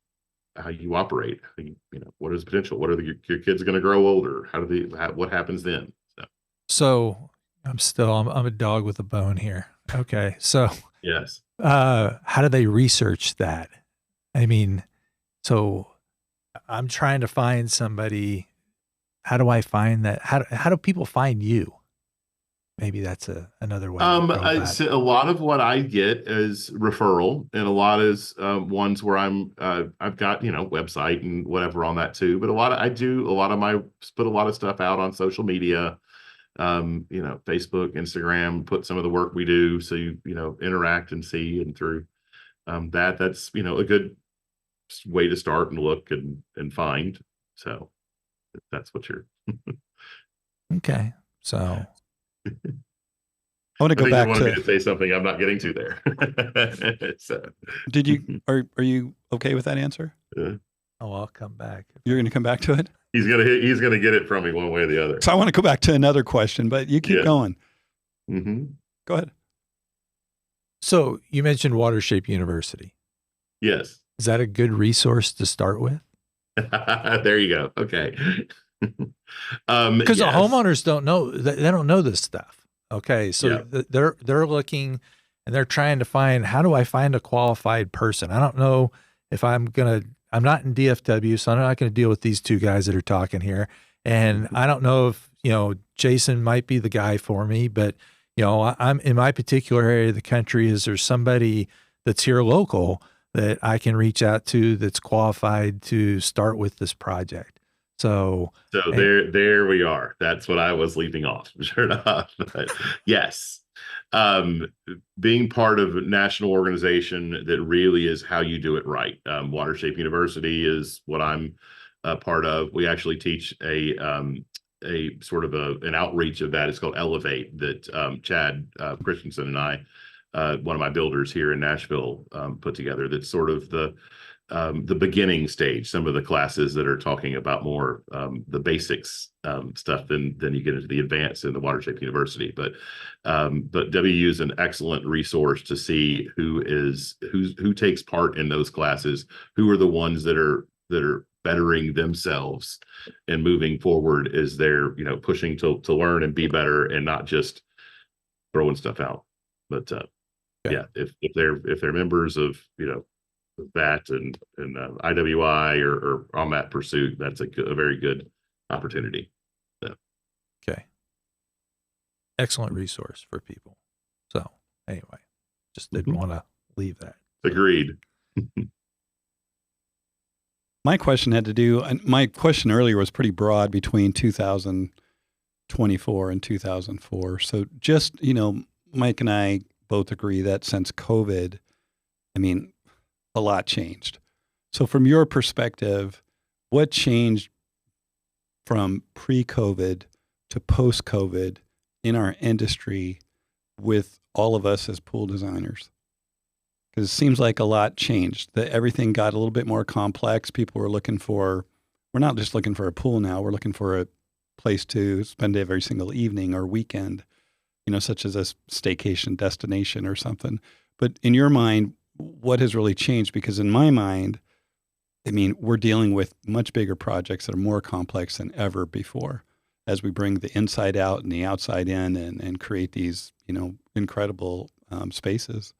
operate, what is the potential? What are your kids going to grow older? What happens then? So I'm a dog with a bone here. Okay. So yes. How do they research that? I mean, so I'm trying to find somebody. How do I find that? How do people find you? Maybe that's another way. A lot of what I get is referral, and a lot is ones where I've got website and whatever on that too. But put a lot of stuff out on social media, Facebook, Instagram. Put some of the work we do, so you interact and see, and through that's a good way to start and look and find. So that's what you're. Okay, so. I want to go back to me to say something I'm not getting to there. So. Did you are you okay with that answer? Yeah. Oh, I'll come back. You're going to come back to it? He's gonna get it from me one way or the other. So I want to go back to another question, but you keep going. Mm-hmm. Go ahead. So you mentioned Watershape University. Yes. Is that a good resource to start with? There you go. Okay. Because the homeowners don't know, they don't know this stuff. Okay. So they're looking and they're trying to find, how do I find a qualified person? I don't know if I'm not in DFW, so I'm not going to deal with these two guys that are talking here. And I don't know if, Jason might be the guy for me, but I'm in my particular area of the country. Is there somebody that's here local that I can reach out to that's qualified to start with this project? So there we are. That's what I was leaving off. Sure enough. Yes. Being part of a national organization that really is how you do it right. Watershape University is what I'm a part of. We actually teach a sort of an outreach of that. It's called Elevate, that Chad Christensen and I, one of my builders here in Nashville, put together. That's sort of the beginning stage, some of the classes that are talking about more the basics stuff than you get into the advanced in the Watershape University. But WU is an excellent resource to see who takes part in those classes, who are the ones that are bettering themselves and moving forward as they're pushing to learn and be better, and not just throwing stuff out. But if they're members of that and IWI or on that pursuit, that's a very good opportunity. So. Okay. Excellent resource for people. So anyway, just didn't want to leave that. Agreed. My question my question earlier was pretty broad between 2024 and 2004. So just, Mike and I both agree that since COVID, a lot changed. So from your perspective, what changed from pre-COVID to post-COVID in our industry with all of us as pool designers? Because it seems like a lot changed, that everything got a little bit more complex. People were we're not just looking for a pool now, we're looking for a place to spend every single evening or weekend, such as a staycation destination or something. But in your mind, what has really changed? Because in my mind, we're dealing with much bigger projects that are more complex than ever before. as we bring the inside out and the outside in and create these, incredible spaces.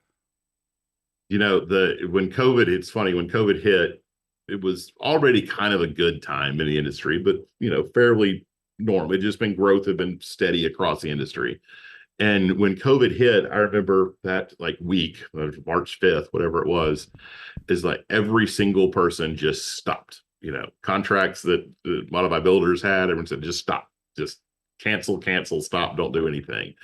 When COVID, it's funny, when COVID hit, it was already kind of a good time in the industry, but, fairly normal. It just been growth had been steady across the industry. And when COVID hit, I remember that like week, March 5th, whatever it was, is like every single person just stopped. Contracts that a lot of my builders had, everyone said, just stop, just cancel, stop, don't do anything.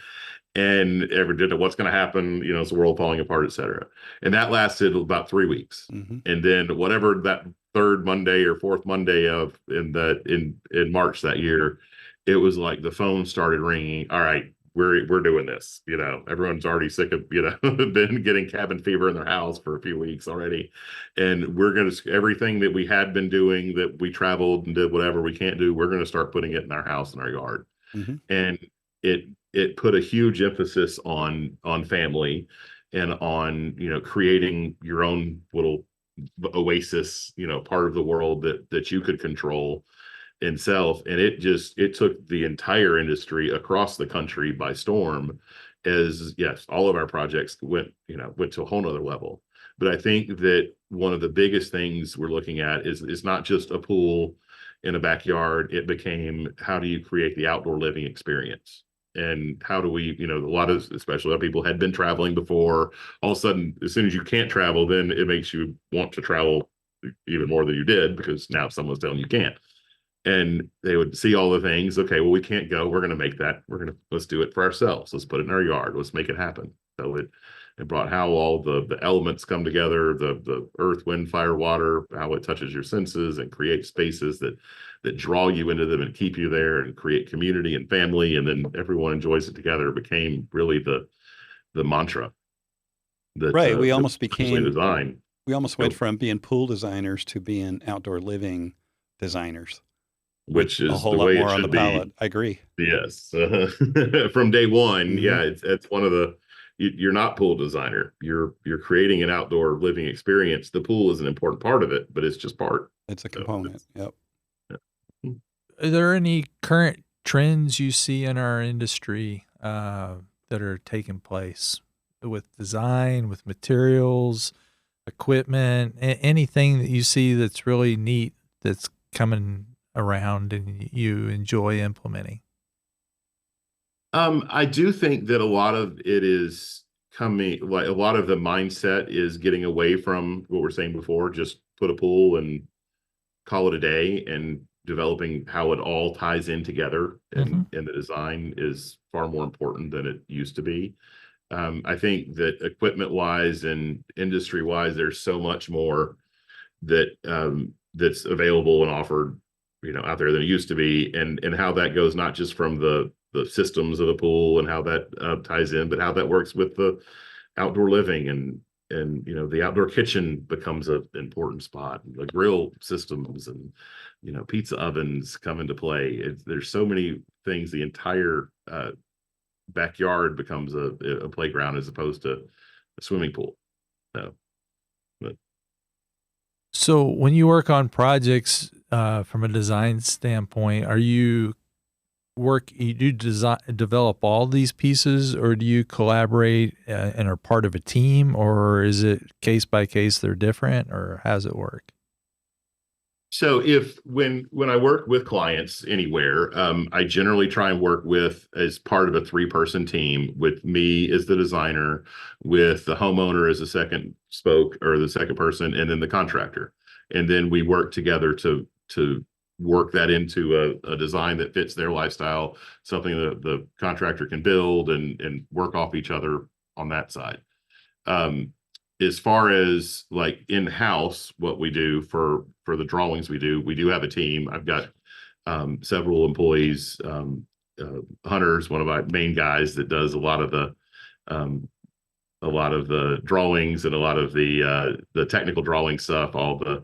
And ever did what's going to happen, it's the world falling apart, et cetera. And that lasted about 3 weeks. Mm-hmm. And then whatever that third Monday or fourth Monday in March that year, it was like the phone started ringing. All right, we're doing this. Everyone's already sick of, been getting cabin fever in their house for a few weeks already. And we're going to, everything that we had been doing, that we traveled and did whatever we can't do, we're going to start putting it in our house, in our yard. Mm-hmm. And it put a huge emphasis on family and on, creating your own little oasis, part of the world that you could control in self. And it took the entire industry across the country by storm, as yes, all of our projects went to a whole nother level. But I think that one of the biggest things we're looking at is not just a pool in a backyard. It became, how do you create the outdoor living experience? And how do we, especially a lot of people had been traveling before. All of a sudden, as soon as you can't travel, then it makes you want to travel even more than you did, because now someone's telling you can't. And they would see all the things. Okay, well, we can't go. We're going to make that. Let's do it for ourselves. Let's put it in our yard. Let's make it happen. So it brought how all the elements come together, the earth, wind, fire, water, how it touches your senses and create spaces that draw you into them and keep you there and create community and family. And then everyone enjoys it together. Became really the mantra. That, right. We almost became design. We almost went from being pool designers to being outdoor living designers. Which is a whole the lot way more it on the should be. palette. I agree. Yes. From day one. Mm-hmm. Yeah. It's one of the, you're not pool designer. You're creating an outdoor living experience. The pool is an important part of it, but it's just part. It's a component. Yep. Are there any current trends you see in our industry that are taking place with design, with materials, equipment, anything that you see that's really neat that's coming around and you enjoy implementing? I do think that a lot of it is coming, like a lot of the mindset is getting away from what we're saying before, just put a pool and call it a day, and developing how it all ties in together. And the design is far more important than it used to be. I think that equipment wise and industry wise, there's so much more that's available and offered, out there than it used to be, and how that goes, not just from the systems of the pool and how that ties in, but how that works with the outdoor living and the outdoor kitchen becomes an important spot. The grill systems and pizza ovens come into play. There's so many things. The entire backyard becomes a playground as opposed to a swimming pool. So when you work on projects from a design standpoint, you develop all these pieces, or do you collaborate and are part of a team, or is it case by case, they're different, or how does it work? So when I work with clients anywhere, I generally try and work as part of a 3-person team, with me as the designer, with the homeowner as the second spoke or the second person, and then the contractor. And then we work together to work that into a design that fits their lifestyle, something that the contractor can build and work off each other on that side. As far as like in-house, what we do for the drawings we do have a team. I've got several employees. Hunter's one of my main guys that does a lot of the drawings and a lot of the technical drawing stuff, all the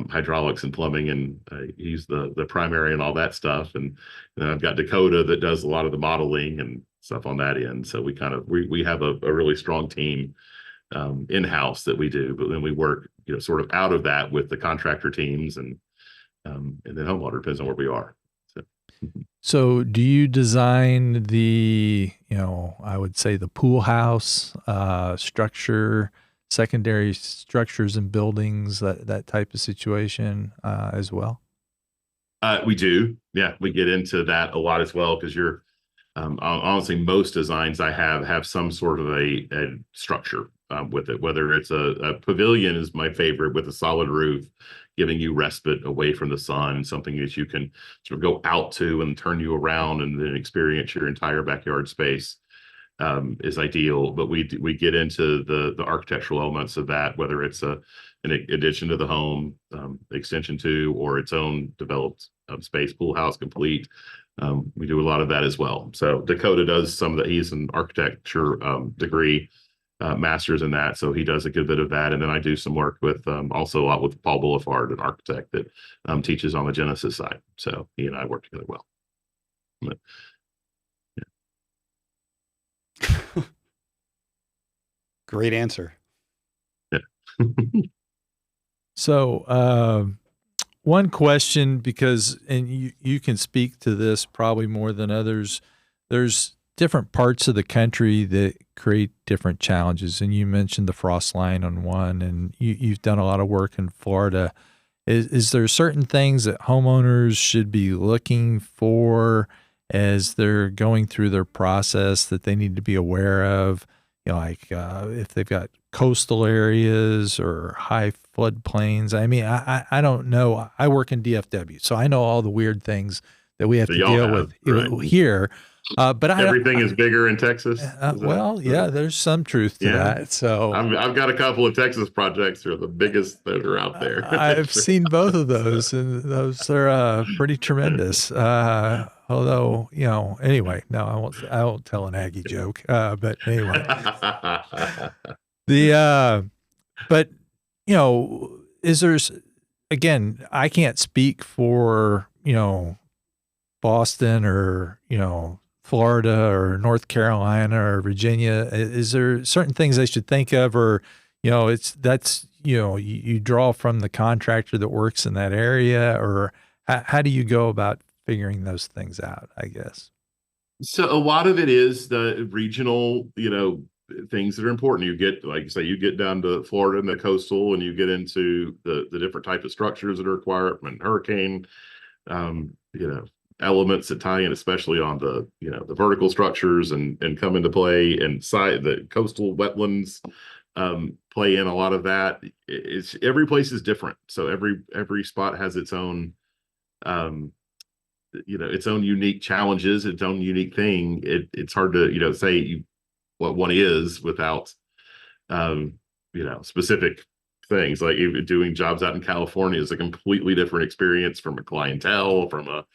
hydraulics and plumbing, and he's the primary and all that stuff. And then I've got Dakota that does a lot of the modeling and stuff on that end. So we have a really strong team in-house that we do, but then we work sort of out of that with the contractor teams and then homeowner, depends on where we are. So. So do you design the, I would say the pool house, structure, secondary structures and buildings, that type of situation, as well? We do. Yeah, we get into that a lot as well because honestly, most designs I have some sort of a structure with it, whether it's a pavilion is my favorite with a solid roof, giving you respite away from the sun, something that you can sort of go out to and turn you around and then experience your entire backyard space is ideal. But we get into the architectural elements of that, whether it's an addition to the home, extension to, or its own developed space, pool house complete. We do a lot of that as well. So Dakota does some of that. He's an architecture degree, master's in that. So he does a good bit of that. And then I do some work with also a lot with Paul Boulevard, an architect that teaches on the Genesis side. So he and I work together well. But, Great answer. yeah. So, one question, because, and you can speak to this probably more than others, there's different parts of the country that create different challenges. And you mentioned the frost line on one, and you've done a lot of work in Florida. Is there certain things that homeowners should be looking for as they're going through their process that they need to be aware of? Like if they've got coastal areas or high floodplains. I mean, I don't know. I work in DFW, so I know all the weird things that we have to deal with here. But everything is bigger in Texas. Well, yeah, there's some truth to that. So I've got a couple of Texas projects that are the biggest that are out there. I've seen both of those, and those are pretty tremendous. Although, anyway, no, I won't tell an Aggie joke. But anyway, but is there's, again, I can't speak for, Boston or, Florida or North Carolina or Virginia. Is there certain things they should think of, or, you draw from the contractor that works in that area, or how do you go about figuring those things out, I guess? So a lot of it is the regional, things that are important. You get, like you say, you get down to Florida and the coastal, and you get into the different type of structures that are required from hurricane, elements that tie in, especially on the, the vertical structures and come into play, and the coastal wetlands play in a lot of that. It's every place is different. So every spot has its own, its own unique challenges, its own unique thing. It's hard to, say what one is without, specific things. Like even doing jobs out in California is a completely different experience from a clientele, from a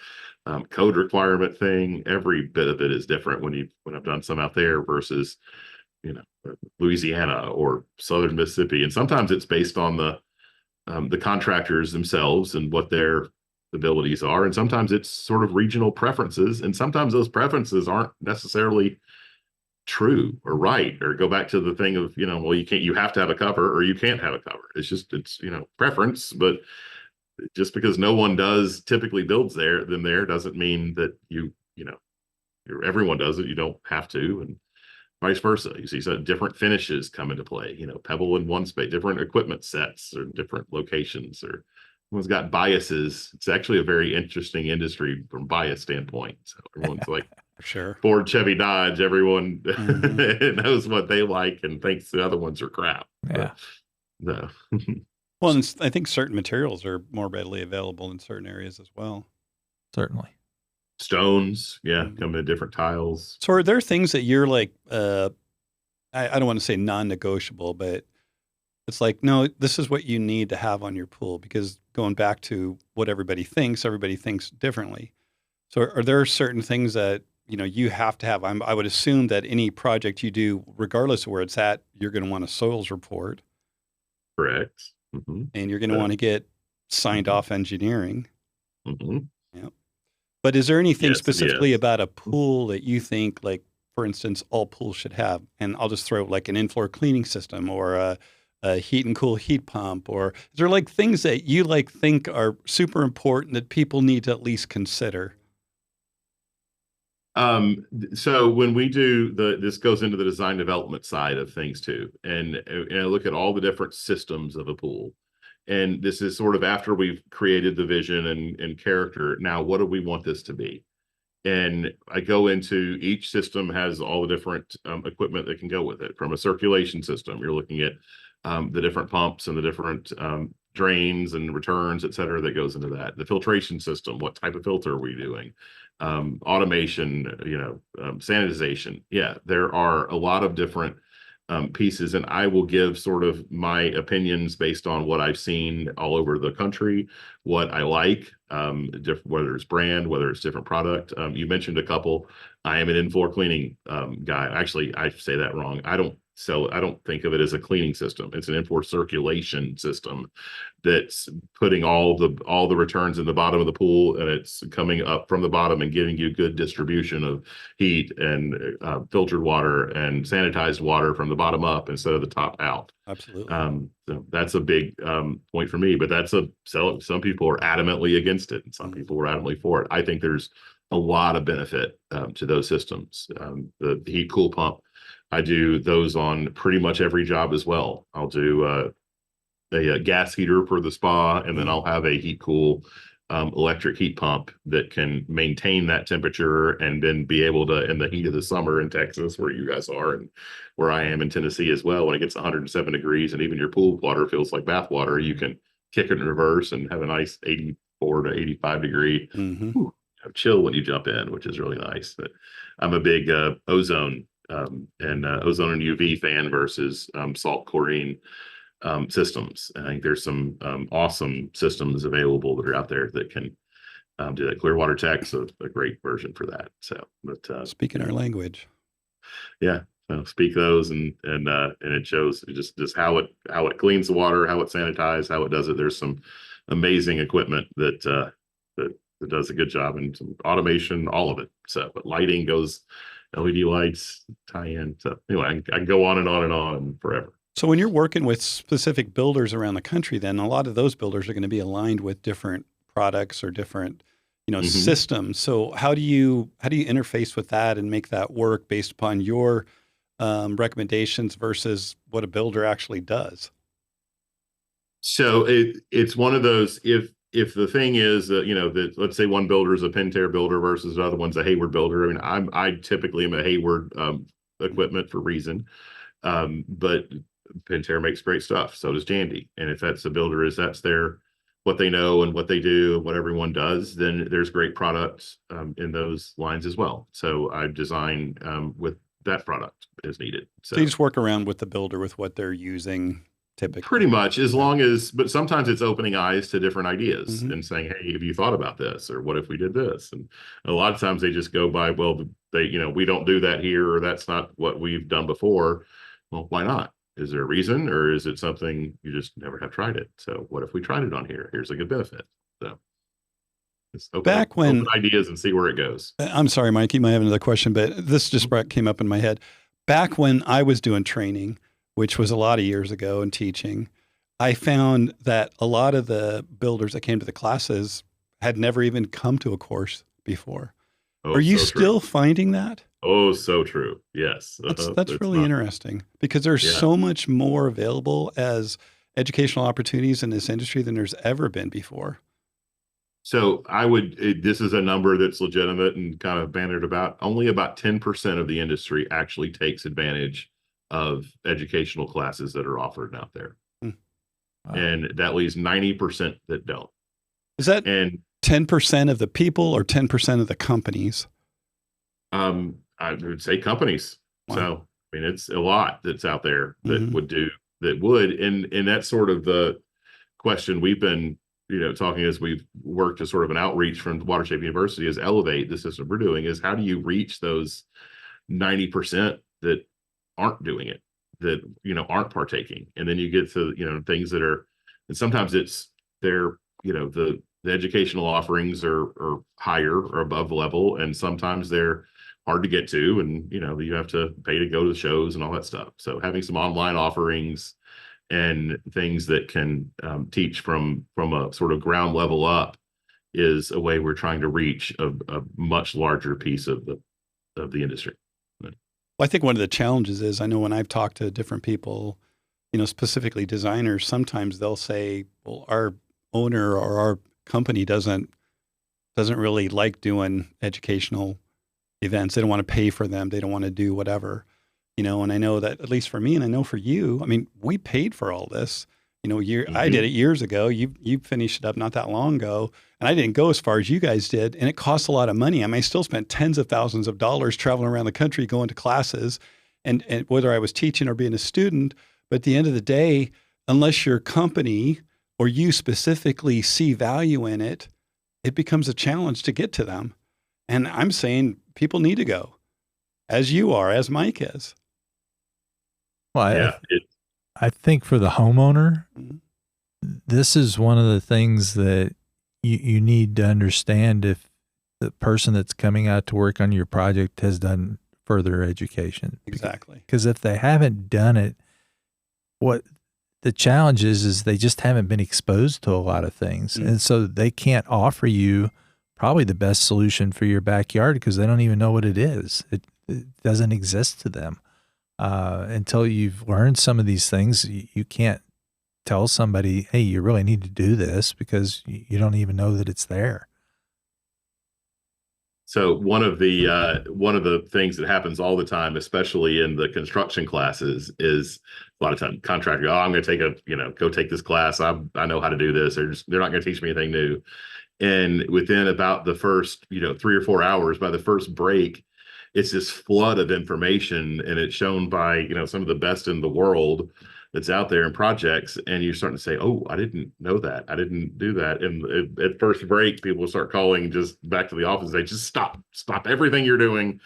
code requirement thing. Every bit of it is different when I've done some out there versus, Louisiana or Southern Mississippi. And sometimes it's based on the contractors themselves and what their abilities are. And sometimes it's sort of regional preferences. And sometimes those preferences aren't necessarily true or right, or go back to the thing of, well, you have to have a cover or you can't have a cover. It's preference. But just because no one typically builds there doesn't mean that everyone does it. You don't have to, and vice versa. You see different finishes come into play, pebble in one space, different equipment sets or different locations, or everyone's got biases. It's actually a very interesting industry from bias standpoint. So everyone's like, sure, Ford, Chevy, Dodge, everyone knows what they like and thinks the other ones are crap. Yeah. No. Well, and I think certain materials are more readily available in certain areas as well. Certainly. Stones, come in different tiles. So are there things that you're like, I don't want to say non-negotiable, but it's like, no, this is what you need to have on your pool, because going back to what everybody thinks differently. So are there certain things that, you have to have? I would assume that any project you do, regardless of where it's at, you're going to want a soils report. Correct. Mm-hmm. And you're going to want to get signed off engineering. Mm-hmm. Yeah. But is there anything specifically about a pool that you think, like, for instance, all pools should have? And I'll just throw like an in-floor cleaning system or a heat and cool heat pump, or is there like things that you think are super important that people need to at least consider? So when we do this goes into the design development side of things too. And I look at all the different systems of a pool. And this is sort of after we've created the vision and character. Now, what do we want this to be? And I go into each system has all the different equipment that can go with it. From a circulation system, you're looking at the different pumps and the different drains and returns, et cetera, that goes into that. The filtration system, what type of filter are we doing? Automation, sanitization. Yeah, there are a lot of different pieces, and I will give sort of my opinions based on what I've seen all over the country, what I like, whether it's brand, whether it's different product. You mentioned a couple. I am an in-floor cleaning guy. Actually, I say that wrong. I don't think of it as a cleaning system. It's an in-floor circulation system that's putting all the returns in the bottom of the pool, and it's coming up from the bottom and giving you good distribution of heat and filtered water and sanitized water from the bottom up instead of the top out. Absolutely. So that's a big point for me, but some people are adamantly against it and some people are adamantly for it. I think there's a lot of benefit to those systems. The heat cool pump, I do those on pretty much every job as well. I'll do a gas heater for the spa, and then I'll have a heat cool electric heat pump that can maintain that temperature and then be able to, in the heat of the summer in Texas, where you guys are and where I am in Tennessee as well, when it gets 107 degrees and even your pool water feels like bath water, you can kick it in reverse and have a nice 84 to 85 degree chill when you jump in, which is really nice. But I'm a big ozone and ozone and UV fan versus salt chlorine systems. I think there's some awesome systems available that are out there that can do that. Clearwater Tech's a great version for that. So, but speaking our language, yeah, so speak those, and it shows just how it cleans the water, how it sanitizes, how it does it. There's some amazing equipment that does a good job, and some automation, all of it. So, but lighting goes, LED lights tie in. So anyway, I can go on and on and on forever. So when you're working with specific builders around the country, then a lot of those builders are going to be aligned with different products or different, systems. So how do you interface with that and make that work based upon your recommendations versus what a builder actually does? So it's one of those, if the thing is that let's say one builder is a Pentair builder versus the other one's a Hayward builder. I mean, I typically am a Hayward equipment for reason, but Pentair makes great stuff. So does Jandy. And if that's the builder, that's what they know and what they do and what everyone does, then there's great products in those lines as well. So I design with that product as needed. So you just work around with the builder with what they're using typically. Pretty much, but sometimes it's opening eyes to different ideas and saying, hey, have you thought about this? Or what if we did this? And a lot of times they just go by, well, we don't do that here, or that's not what we've done before. Well, why not? Is there a reason, or is it something you just never have tried it? So what if we tried it on here? Here's a good benefit. So just open ideas and see where it goes. I'm sorry, Mike, you might have another question, but this just came up in my head. Back when I was doing training, which was a lot of years ago, and teaching, I found that a lot of the builders that came to the classes had never even come to a course before. Are you still finding that? Oh, so true. Yes. That's really interesting, because there's so much more available as educational opportunities in this industry than there's ever been before. So this is a number that's legitimate and kind of bannered about. Only about 10% of the industry actually takes advantage of educational classes that are offered out there. Wow. And that leaves 90% that don't. Is that 10% of the people or 10% of the companies? I would say companies. Wow. So, I mean, it's a lot that's out there that would. And that's sort of the question we've been, talking as we've worked to sort of an outreach from Watershed University is elevate the system we're doing is how do you reach those 90% that aren't doing it, that, aren't partaking. And then you get to, things that are, and sometimes the educational offerings are higher or above level, and sometimes they're hard to get to, and you have to pay to go to the shows and all that stuff. So having some online offerings and things that can teach from a sort of ground level up is a way we're trying to reach a much larger piece of the of the industry. Well, I think one of the challenges is, I know when I've talked to different people, specifically designers, sometimes they'll say, well, our owner or our company doesn't really like doing educational events. They don't want to pay for them. They don't want to do whatever, and I know that, at least for me, and I know for you, I mean, we paid for all this. I did it years ago. You finished it up not that long ago, and I didn't go as far as you guys did, and it costs a lot of money. I mean, I still spent tens of thousands of dollars traveling around the country going to classes, and whether I was teaching or being a student. But at the end of the day, unless your company or you specifically see value in it, it becomes a challenge to get to them. And I'm saying people need to go, as you are, as Mike is. Well, I think for the homeowner, this is one of the things that you need to understand if the person that's coming out to work on your project has done further education. Exactly. Because if they haven't done it, what the challenge is they just haven't been exposed to a lot of things. And so they can't offer you probably the best solution for your backyard because they don't even know what it is. It doesn't exist to them. Until you've learned some of these things, you can't tell somebody, hey, you really need to do this because you don't even know that it's there. So one of the things that happens all the time, especially in the construction classes, is a lot of time contractor, I'm going to go take this class. I know how to do this. They're not going to teach me anything new. And within about the first, 3 or 4 hours, by the first break, it's this flood of information, and it's shown by, some of the best in the world that's out there in projects. And you're starting to say, oh, I didn't know that. I didn't do that. And at first break, people start calling just back to the office. They just stop everything you're doing.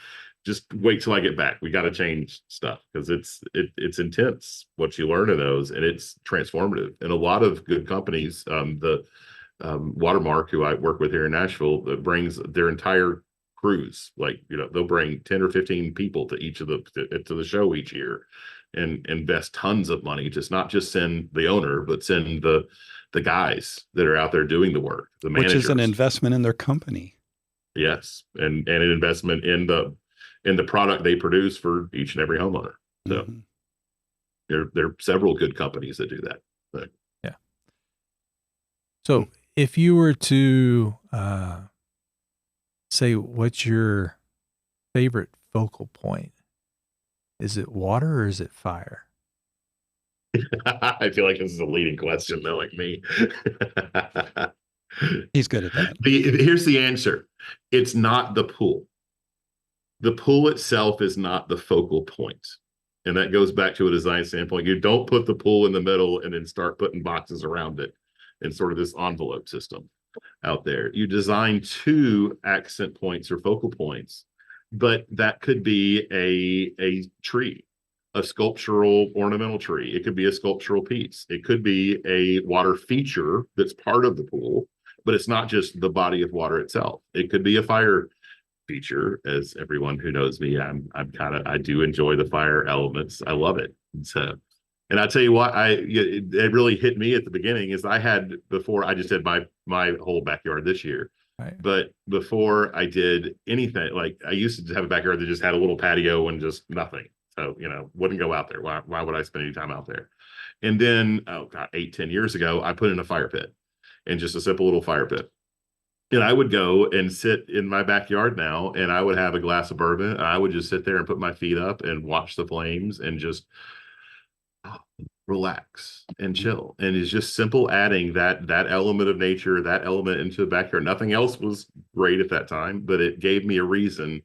Just wait till I get back. We got to change stuff because it's intense what you learn in those, and it's transformative. And a lot of good companies, the Watermark, who I work with here in Nashville, that brings their entire crews, they'll bring 10 or 15 people to to the show each year and invest tons of money, not just send the owner, but send the guys that are out there doing the work, the managers. Which is an investment in their company. Yes. And an investment in the product they produce for each and every homeowner. So there are several good companies that do that. But. Yeah. So if you were to say, what's your favorite focal point? Is it water or is it fire? I feel like this is a leading question, knowing me. He's good at that. Here's the answer. It's not the pool. The pool itself is not the focal point. And that goes back to a design standpoint. You don't put the pool in the middle and then start putting boxes around it in sort of this envelope system out there. You design 2 accent points or focal points, but that could be a tree, a sculptural ornamental tree. It could be a sculptural piece. It could be a water feature that's part of the pool, but it's not just the body of water itself. It could be a fire feature. As everyone who knows me, I do enjoy the fire elements. I love it. And I tell you what, it really hit me at the beginning is I just did my whole backyard this year. Right. But before I did anything, like I used to have a backyard that just had a little patio and just nothing. So, wouldn't go out there. Why would I spend any time out there? And then, 8-10 years ago, I put in a fire pit, and just a simple little fire pit. And I would go and sit in my backyard now, and I would have a glass of bourbon. And I would just sit there and put my feet up and watch the flames and just relax and chill. And it's just simple adding that element of nature, that element into the backyard. Nothing else was great at that time, but it gave me a reason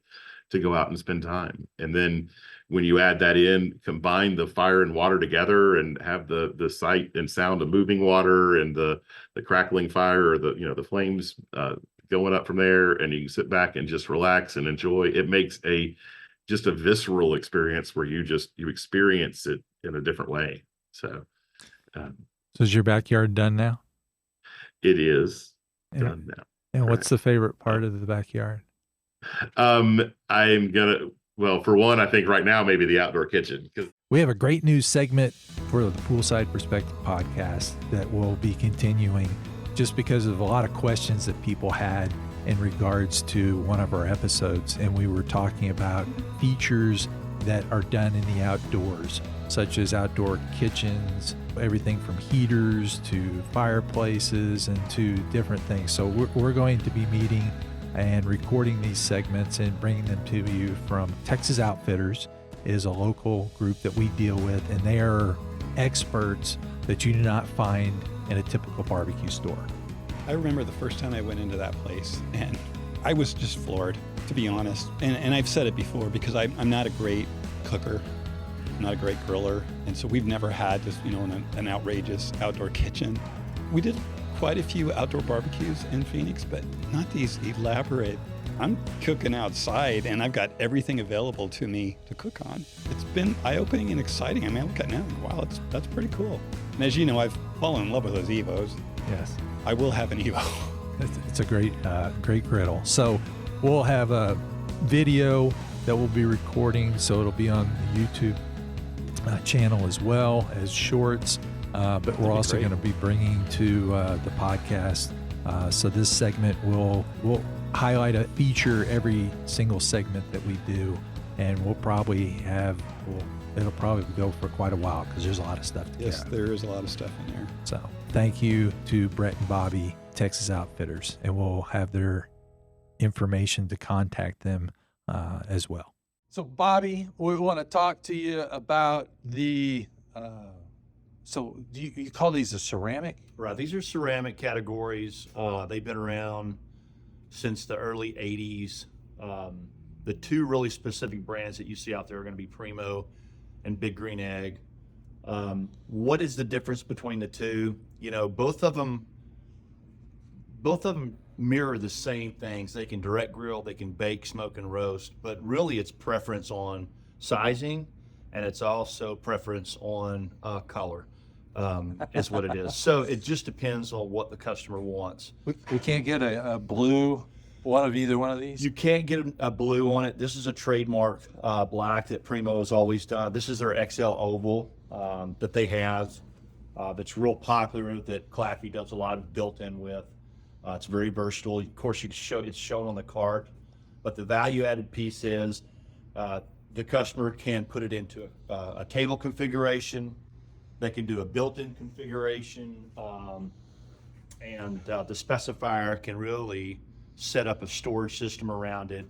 to go out and spend time. And then when you add that in, combine the fire and water together and have the sight and sound of moving water and the crackling fire or the flames going up from there, and you can sit back and just relax and enjoy. It makes just a visceral experience where you experience it in a different way. So is your backyard done now? It is done now. And what's the favorite part of the backyard? For one, I think right now, maybe the outdoor kitchen. We have a great news segment for the Poolside Perspective podcast that will be continuing just because of a lot of questions that people had in regards to one of our episodes, and we were talking about features that are done in the outdoors, such as outdoor kitchens, everything from heaters to fireplaces and to different things. So we're going to be meeting and recording these segments and bringing them to you from Texas Outfitters. It is a local group that we deal with, and they are experts that you do not find in a typical barbecue store. I remember the first time I went into that place, and I was just floored, to be honest. And I've said it before, because I'm not a great cooker, I'm not a great griller, and so we've never had just, an outrageous outdoor kitchen. We did quite a few outdoor barbecues in Phoenix, but not these elaborate. I'm cooking outside, and I've got everything available to me to cook on. It's been eye-opening and exciting. I mean, I look at it now, wow, that's pretty cool. And as you know, I've fallen in love with those Evos. Yes. I will have an Evo. It's a great griddle. So we'll have a video that we'll be recording, so it'll be on the YouTube channel as well as shorts. But we're also going to be bringing to the podcast. So this segment will highlight a feature every single segment that we do, and it'll probably go for quite a while because there's a lot of stuff to Yes, get. there is a lot of stuff in there. So thank you to Brett and Bobby, Texas Outfitters, and we'll have their information to contact them as well. So Bobby, we want to talk to you about the, so do you call these a ceramic? Right, these are ceramic categories. They've been around since the early 80s. The two really specific brands that you see out there are going to be Primo and Big Green Egg. What is the difference between the two? Both of them mirror the same things. They can direct grill, they can bake, smoke, and roast, but really it's preference on sizing, and it's also preference on color. Is what it is. So it just depends on what the customer wants. We can't get a blue one of either one of these? You can't get a blue on it. This is a trademark black that Primo has always done. This is their XL oval that they have that's real popular, that Claffey does a lot of built-in with. It's very versatile. Of course, it's shown on the cart, but the value-added piece is the customer can put it into a table configuration. They can do a built-in configuration, and the specifier can really set up a storage system around it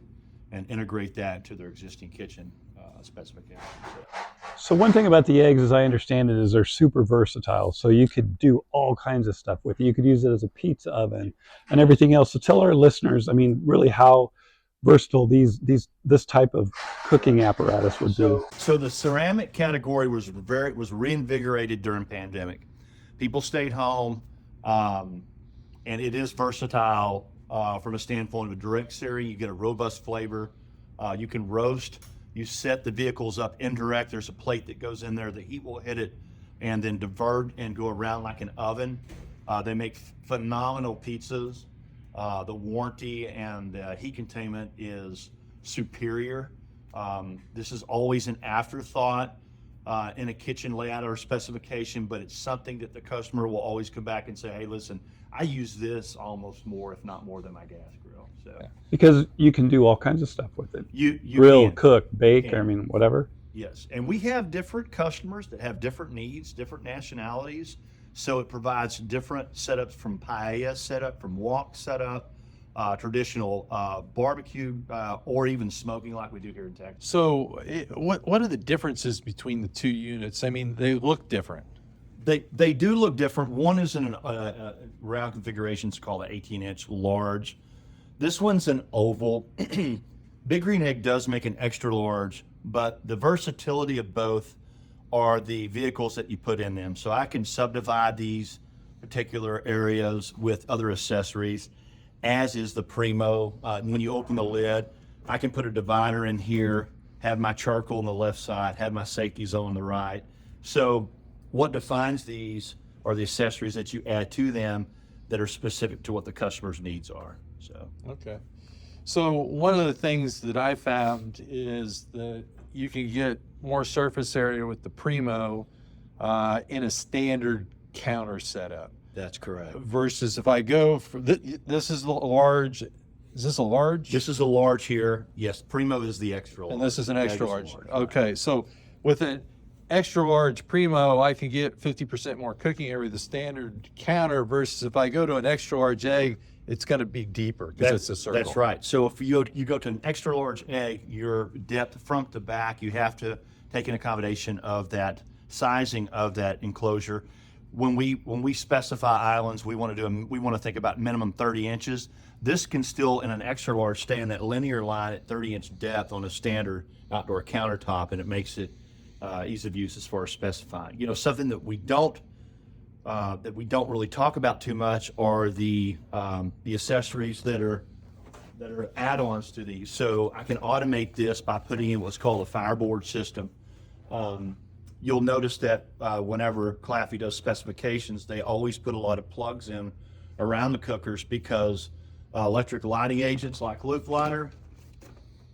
and integrate that into their existing kitchen specifications. So one thing about the eggs, as I understand it, is they're super versatile. So you could do all kinds of stuff with it. You could use it as a pizza oven and everything else. So tell our listeners, really how versatile this type of cooking apparatus would be. So the ceramic category was reinvigorated during pandemic. People stayed home, and it is versatile from a standpoint of a direct searing. You get a robust flavor. You can roast. You set the vehicles up indirect. There's a plate that goes in there. The heat will hit it and then divert and go around like an oven. They make phenomenal pizzas. The warranty and heat containment is superior. This is always an afterthought in a kitchen layout or specification, but it's something that the customer will always come back and say, hey, listen, I use this almost more, if not more, than my gas grill. So because you can do all kinds of stuff with it. you Grill, can. cook, bake, You can. whatever. Yes, and we have different customers that have different needs, different nationalities. So it provides different setups, from paella setup, from wok setup, traditional barbecue, or even smoking like we do here in Texas. So what are the differences between the two units? They look different. They do look different. One is in a round configuration. It's called an 18-inch large. This one's an oval. Big Green Egg does make an extra large, but the versatility of both are the vehicles that you put in them. So I can subdivide these particular areas with other accessories, as is the Primo. When you open the lid, I can put a divider in here, have my charcoal on the left side, have my safety zone on the right. So what defines these are the accessories that you add to them that are specific to what the customer's needs are. So Okay. So one of the things that I found is that you can get more surface area with the Primo in a standard counter setup. that's correct. Versus if I go for this is large, Is this a large? This is a large here. Yes, Primo is the extra large. And this is an extra That is large. a large. Okay, so with an extra large Primo, I can get 50% more cooking area with the standard counter versus if I go to an extra large egg, it's going to be deeper because it's a circle. That's right. So if you go to an extra large egg, your depth front to back, you have to take an accommodation of that sizing of that enclosure. When we specify islands, we want to think about minimum 30 inches. This can still, in an extra large, stay in that linear line at 30-inch depth on a standard outdoor countertop, and it makes it ease of use as far as specifying. You know, something that we don't really talk about too much are the accessories that are add-ons to these. So I can automate this by putting in what's called a fireboard system. You'll notice that whenever Claffey does specifications, they always put a lot of plugs in around the cookers because electric lighting agents like loop lighter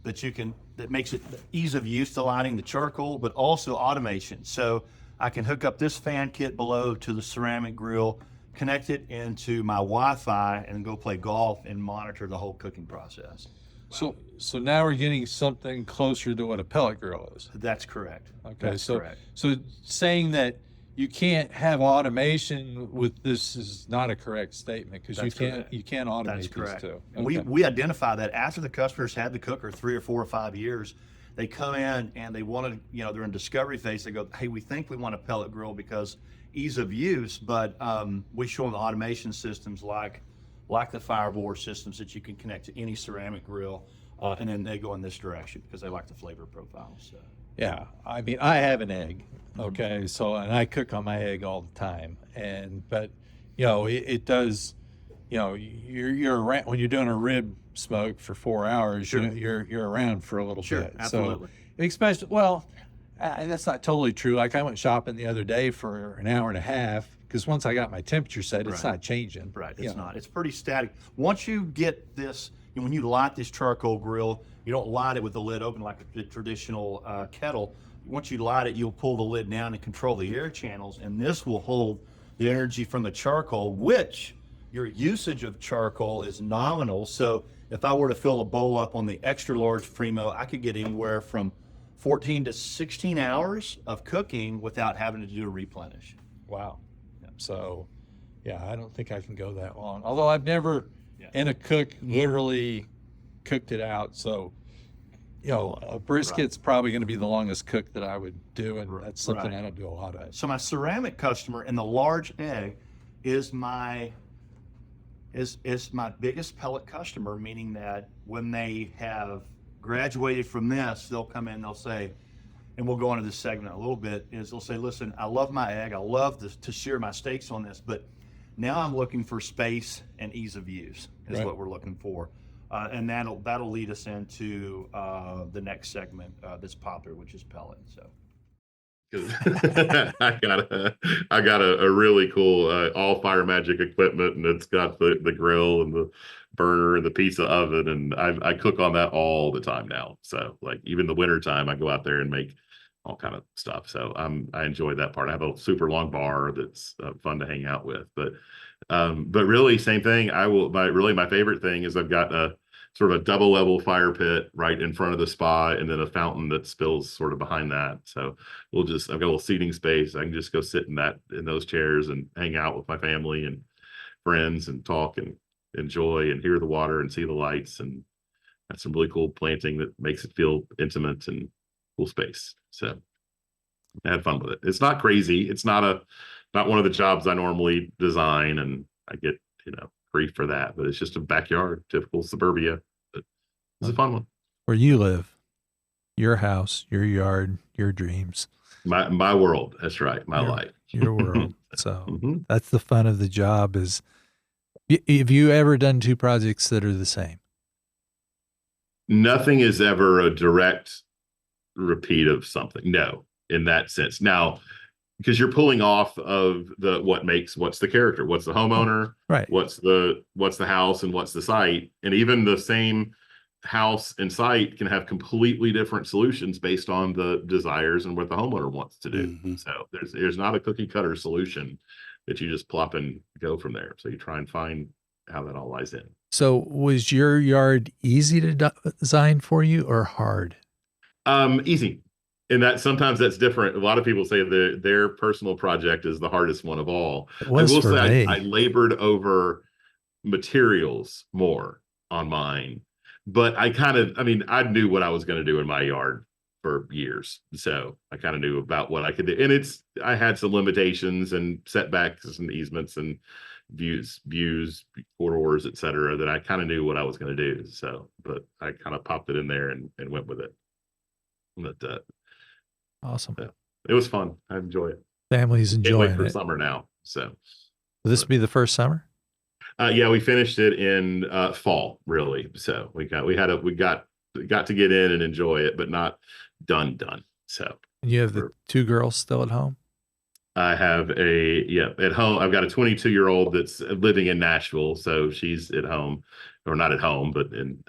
that makes it ease of use to lighting the charcoal, but also automation. So I can hook up this fan kit below to the ceramic grill, connect it into my Wi-Fi, and go play golf and monitor the whole cooking process. So now we're getting something closer to what a pellet grill is. That's correct. Okay, That's so correct. so saying that you can't have automation with this is not a correct statement because That's correct. you can't automate That's these correct. two. And Okay. we identify that after the customers had the cooker 3 or 4 or 5 years, they come in and they want to, you know, they're in discovery phase. They go, hey, we think we want a pellet grill because ease of use, but we show them the automation systems like the fireboard systems that you can connect to any ceramic grill, and then they go in this direction because they like the flavor profile. So. Yeah, I mean, I have an egg, okay, and I cook on my egg all the time, but you know, it does, you know, you're around when you're doing a rib smoke for 4 hours, Sure. you're around for a little Sure, bit. absolutely. So, especially, well, that's not totally true. Like I went shopping the other day for an hour and a half because once I got my temperature set, it's Right. not changing. Right, you it's know. not. It's pretty static. Once you get this, when you light this charcoal grill, you don't light it with the lid open like a traditional kettle. Once you light it, you'll pull the lid down and control the air channels, and this will hold the energy from the charcoal, which your usage of charcoal is nominal. So if I were to fill a bowl up on the extra large Primo, I could get anywhere from 14 to 16 hours of cooking without having to do a replenish. Wow. So, yeah, I don't think I can go that long. Although I've never, in a cook, literally cooked it out. So, you know, a brisket's probably going to be the longest cook that I would do, and that's something I don't do a lot of. So my ceramic customer in the large egg is my biggest pellet customer, meaning that when they have graduated from this, they'll come in, they'll say, and we'll go into this segment a little bit, is they'll say, listen, I love my egg. I love to sear my steaks on this, but now I'm looking for space and ease of use is what we're looking for. And that'll lead us into the next segment that's popular, which is pellet. So. I got a really cool all Fire Magic equipment, and it's got the grill and the burner and the pizza oven, and I cook on that all the time now. So like even the winter time, I go out there and make all kind of stuff. So I enjoy that part. I have a super long bar that's fun to hang out with. But really same thing. My favorite thing is I've got a sort of a double level fire pit right in front of the spa, and then a fountain that spills sort of behind that. So I've got a little seating space. I can just go sit in those chairs and hang out with my family and friends and talk and enjoy and hear the water and see the lights, and that's some really cool planting that makes it feel intimate and cool space. So I had fun with it. It's not crazy. It's not one of the jobs I normally design, and I get, grief for that, but it's just a backyard, typical suburbia. But it's a fun one. Where you live, your house, your yard, your dreams. My world. That's right. My life. Your world. So Mhm. that's the fun of the job. Is have you ever done two projects that are the same? Nothing is ever a direct repeat of something. No, in that sense. Now, because you're pulling off of what's the character, what's the homeowner, Right. what's the house, and what's the site. And even the same house and site can have completely different solutions based on the desires and what the homeowner wants to do. Mhm. So there's not a cookie cutter solution that you just plop and go from there. So you try and find how that all lies in. So was your yard easy to design for you or hard? Easy. And that sometimes that's different. A lot of people say their personal project is the hardest one of all. It I was will for say me. I labored over materials more on mine, but I mean, I knew what I was going to do in my yard for years. So I kind of knew about what I could do. And I had some limitations and setbacks and easements and views, corridors, et cetera, that I kind of knew what I was going to do. So, but I kind of popped it in there and went with it. But Awesome. it was fun. I enjoy it. Families Can't enjoying wait for it. summer now. So Will this be the first summer? yeah, we finished it in fall, really. So we got to get in and enjoy it, but not done. So And you have the two girls still at home? I have at home. I've got a 22-year-old that's living in Nashville, so she's at home, or not at home, but in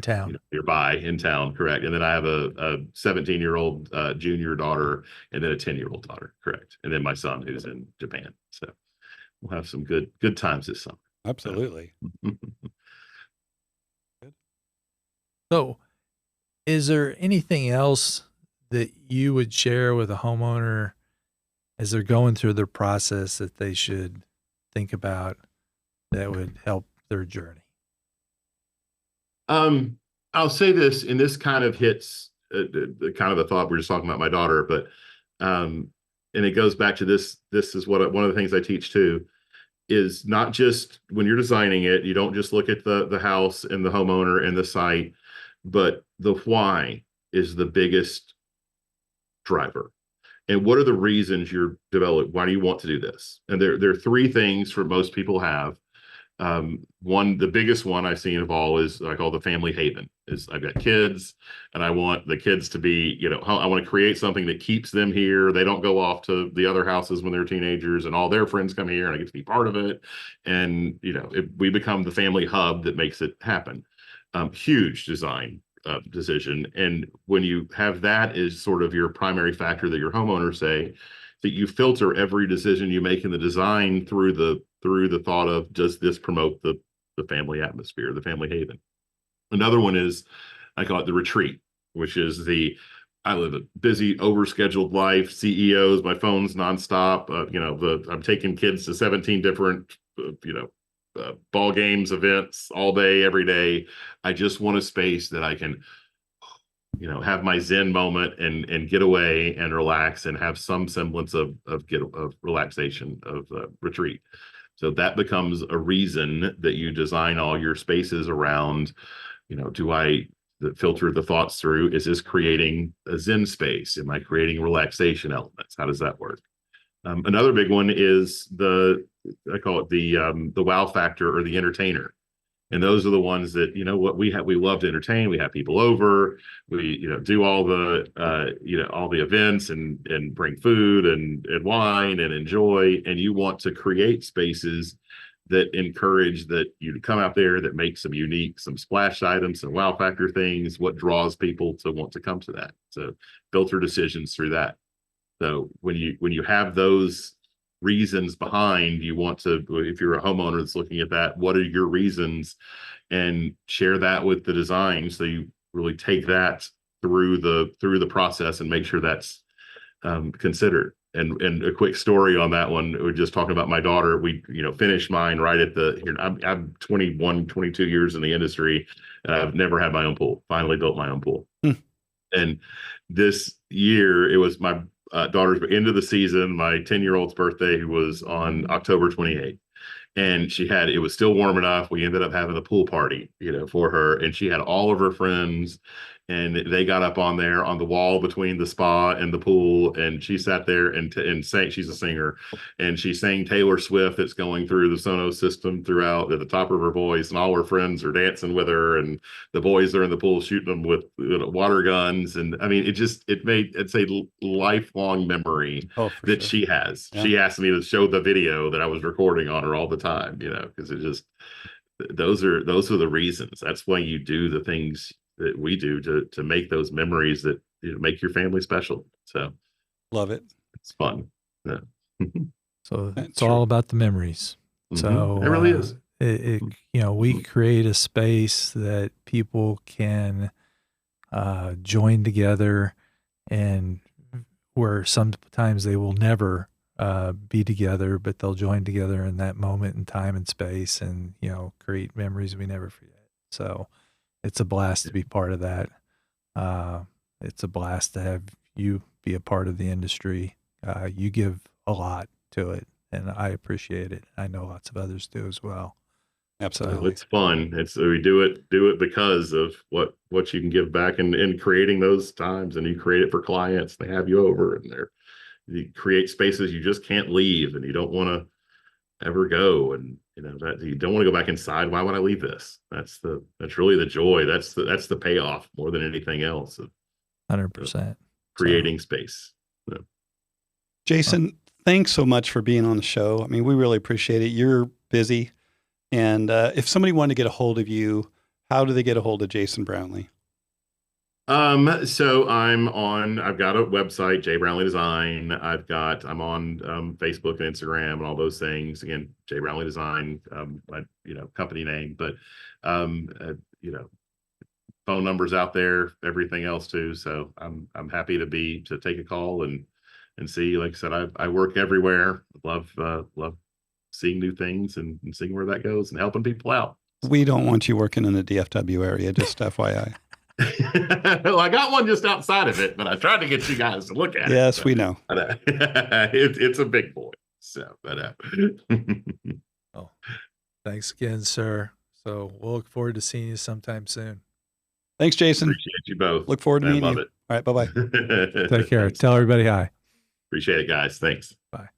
town, nearby in town, correct. And then I have a 17-year-old junior daughter, and then a 10-year-old daughter, correct. And then my son who's in Japan. So we'll have some good times this summer. Absolutely. So, is there anything else that you would share with a homeowner as they're going through their process that they should think about that would help their journey? I'll say this, and this kind of hits the kind of the thought we're just talking about my daughter, but and it goes back to this. This is one of the things I teach too, is not just when you're designing it, you don't just look at the house and the homeowner and the site, but the why is the biggest driver. And what are the reasons you're developing? Why do you want to do this? And there are three things for most people have. One, the biggest one I've seen of all is I call the family haven. Is I've got kids and I want the kids to be, I want to create something that keeps them here. They don't go off to the other houses when they're teenagers and all their friends come here and I get to be part of it. And, we become the family hub that makes it happen. Huge design decision. And when you have that as sort of your primary factor that your homeowners say, that you filter every decision you make in the design through the thought of, does this promote the family atmosphere, the family haven? Another one is, I call it the retreat, which is I live a busy, overscheduled life, CEOs, my phone's nonstop. I'm taking kids to 17 different, ball games, events all day, every day. I just want a space that I can, have my Zen moment and get away and relax and have some semblance of relaxation, of retreat. So that becomes a reason that you design all your spaces around, do I filter the thoughts through? Is this creating a Zen space? Am I creating relaxation elements? How does that work? Another big one is I call it the wow factor or the entertainer. And those are the ones that, we love to entertain. We have people over, we, do all the, all the events and bring food and wine and enjoy. And you want to create spaces that encourage that you to come out there, that make some unique, some splash items, some wow factor things, what draws people to want to come to that. So filter decisions through that. So when you have those reasons behind, you want to, if you're a homeowner that's looking at that, what are your reasons, and share that with the design. So you really take that through the process and make sure that's considered. And a quick story on that one, we're just talking about my daughter. We, finished mine right at I'm 21, 22 years in the industry. I've never had my own pool. Finally built my own pool. And this year it was my daughter's end of the season. My 10-year-old's birthday was on October 28th. And it was still warm enough. We ended up having a pool party, for her. And she had all of her friends, and they got up on there on the wall between the spa and the pool. And she sat there and sang. She's a singer, and she sang Taylor Swift. That's going through the Sonos system throughout at the top of her voice. And all her friends are dancing with her. And the boys are in the pool shooting them with water guns. And I mean, it's a lifelong memory that sure. she has. Yeah. She asked me to show the video that I was recording on her all the time, because it just, those are the reasons. That's why you do the things that we do to make those memories that make your family special. So love it. It's fun. Yeah. So That's it's all about the memories. So it really is. we create a space that people can join together, and where sometimes they will never be together, but they'll join together in that moment in time and space, and create memories we never forget. So it's a blast to be part of that. It's a blast to have you be a part of the industry. You give a lot to it, and I appreciate it. I know lots of others do as well. Absolutely. It's fun. We do it because of what you can give back, and creating those times, and you create it for clients. They have you over, and you create spaces you just can't leave, and you don't want to ever go, and that you don't want to go back inside. Why would I leave this? That's really the joy. That's the payoff more than anything else of 100% creating space. So. Jason, thanks so much for being on the show. I mean, we really appreciate it. You're busy. And if somebody wanted to get a hold of you, how do they get a hold of Jason Brownlee? So I've got a website, J Brownlee Design. I'm on Facebook and Instagram and all those things. Again, J Brownlee Design, my company name, but phone numbers out there, everything else too. So I'm happy to take a call and see. Like I said, I work everywhere. Love seeing new things and seeing where that goes and helping people out. We don't want you working in the DFW area, just FYI. Well, I got one just outside of it, but I tried to get you guys to look at it. Yes, we know. It's a big boy. So, Oh, thanks again, sir. So we'll look forward to seeing you sometime soon. Thanks, Jason. Appreciate you both. Look forward to meeting you. It. All right, bye-bye. Take care. Tell everybody hi. Appreciate it, guys. Thanks. Bye.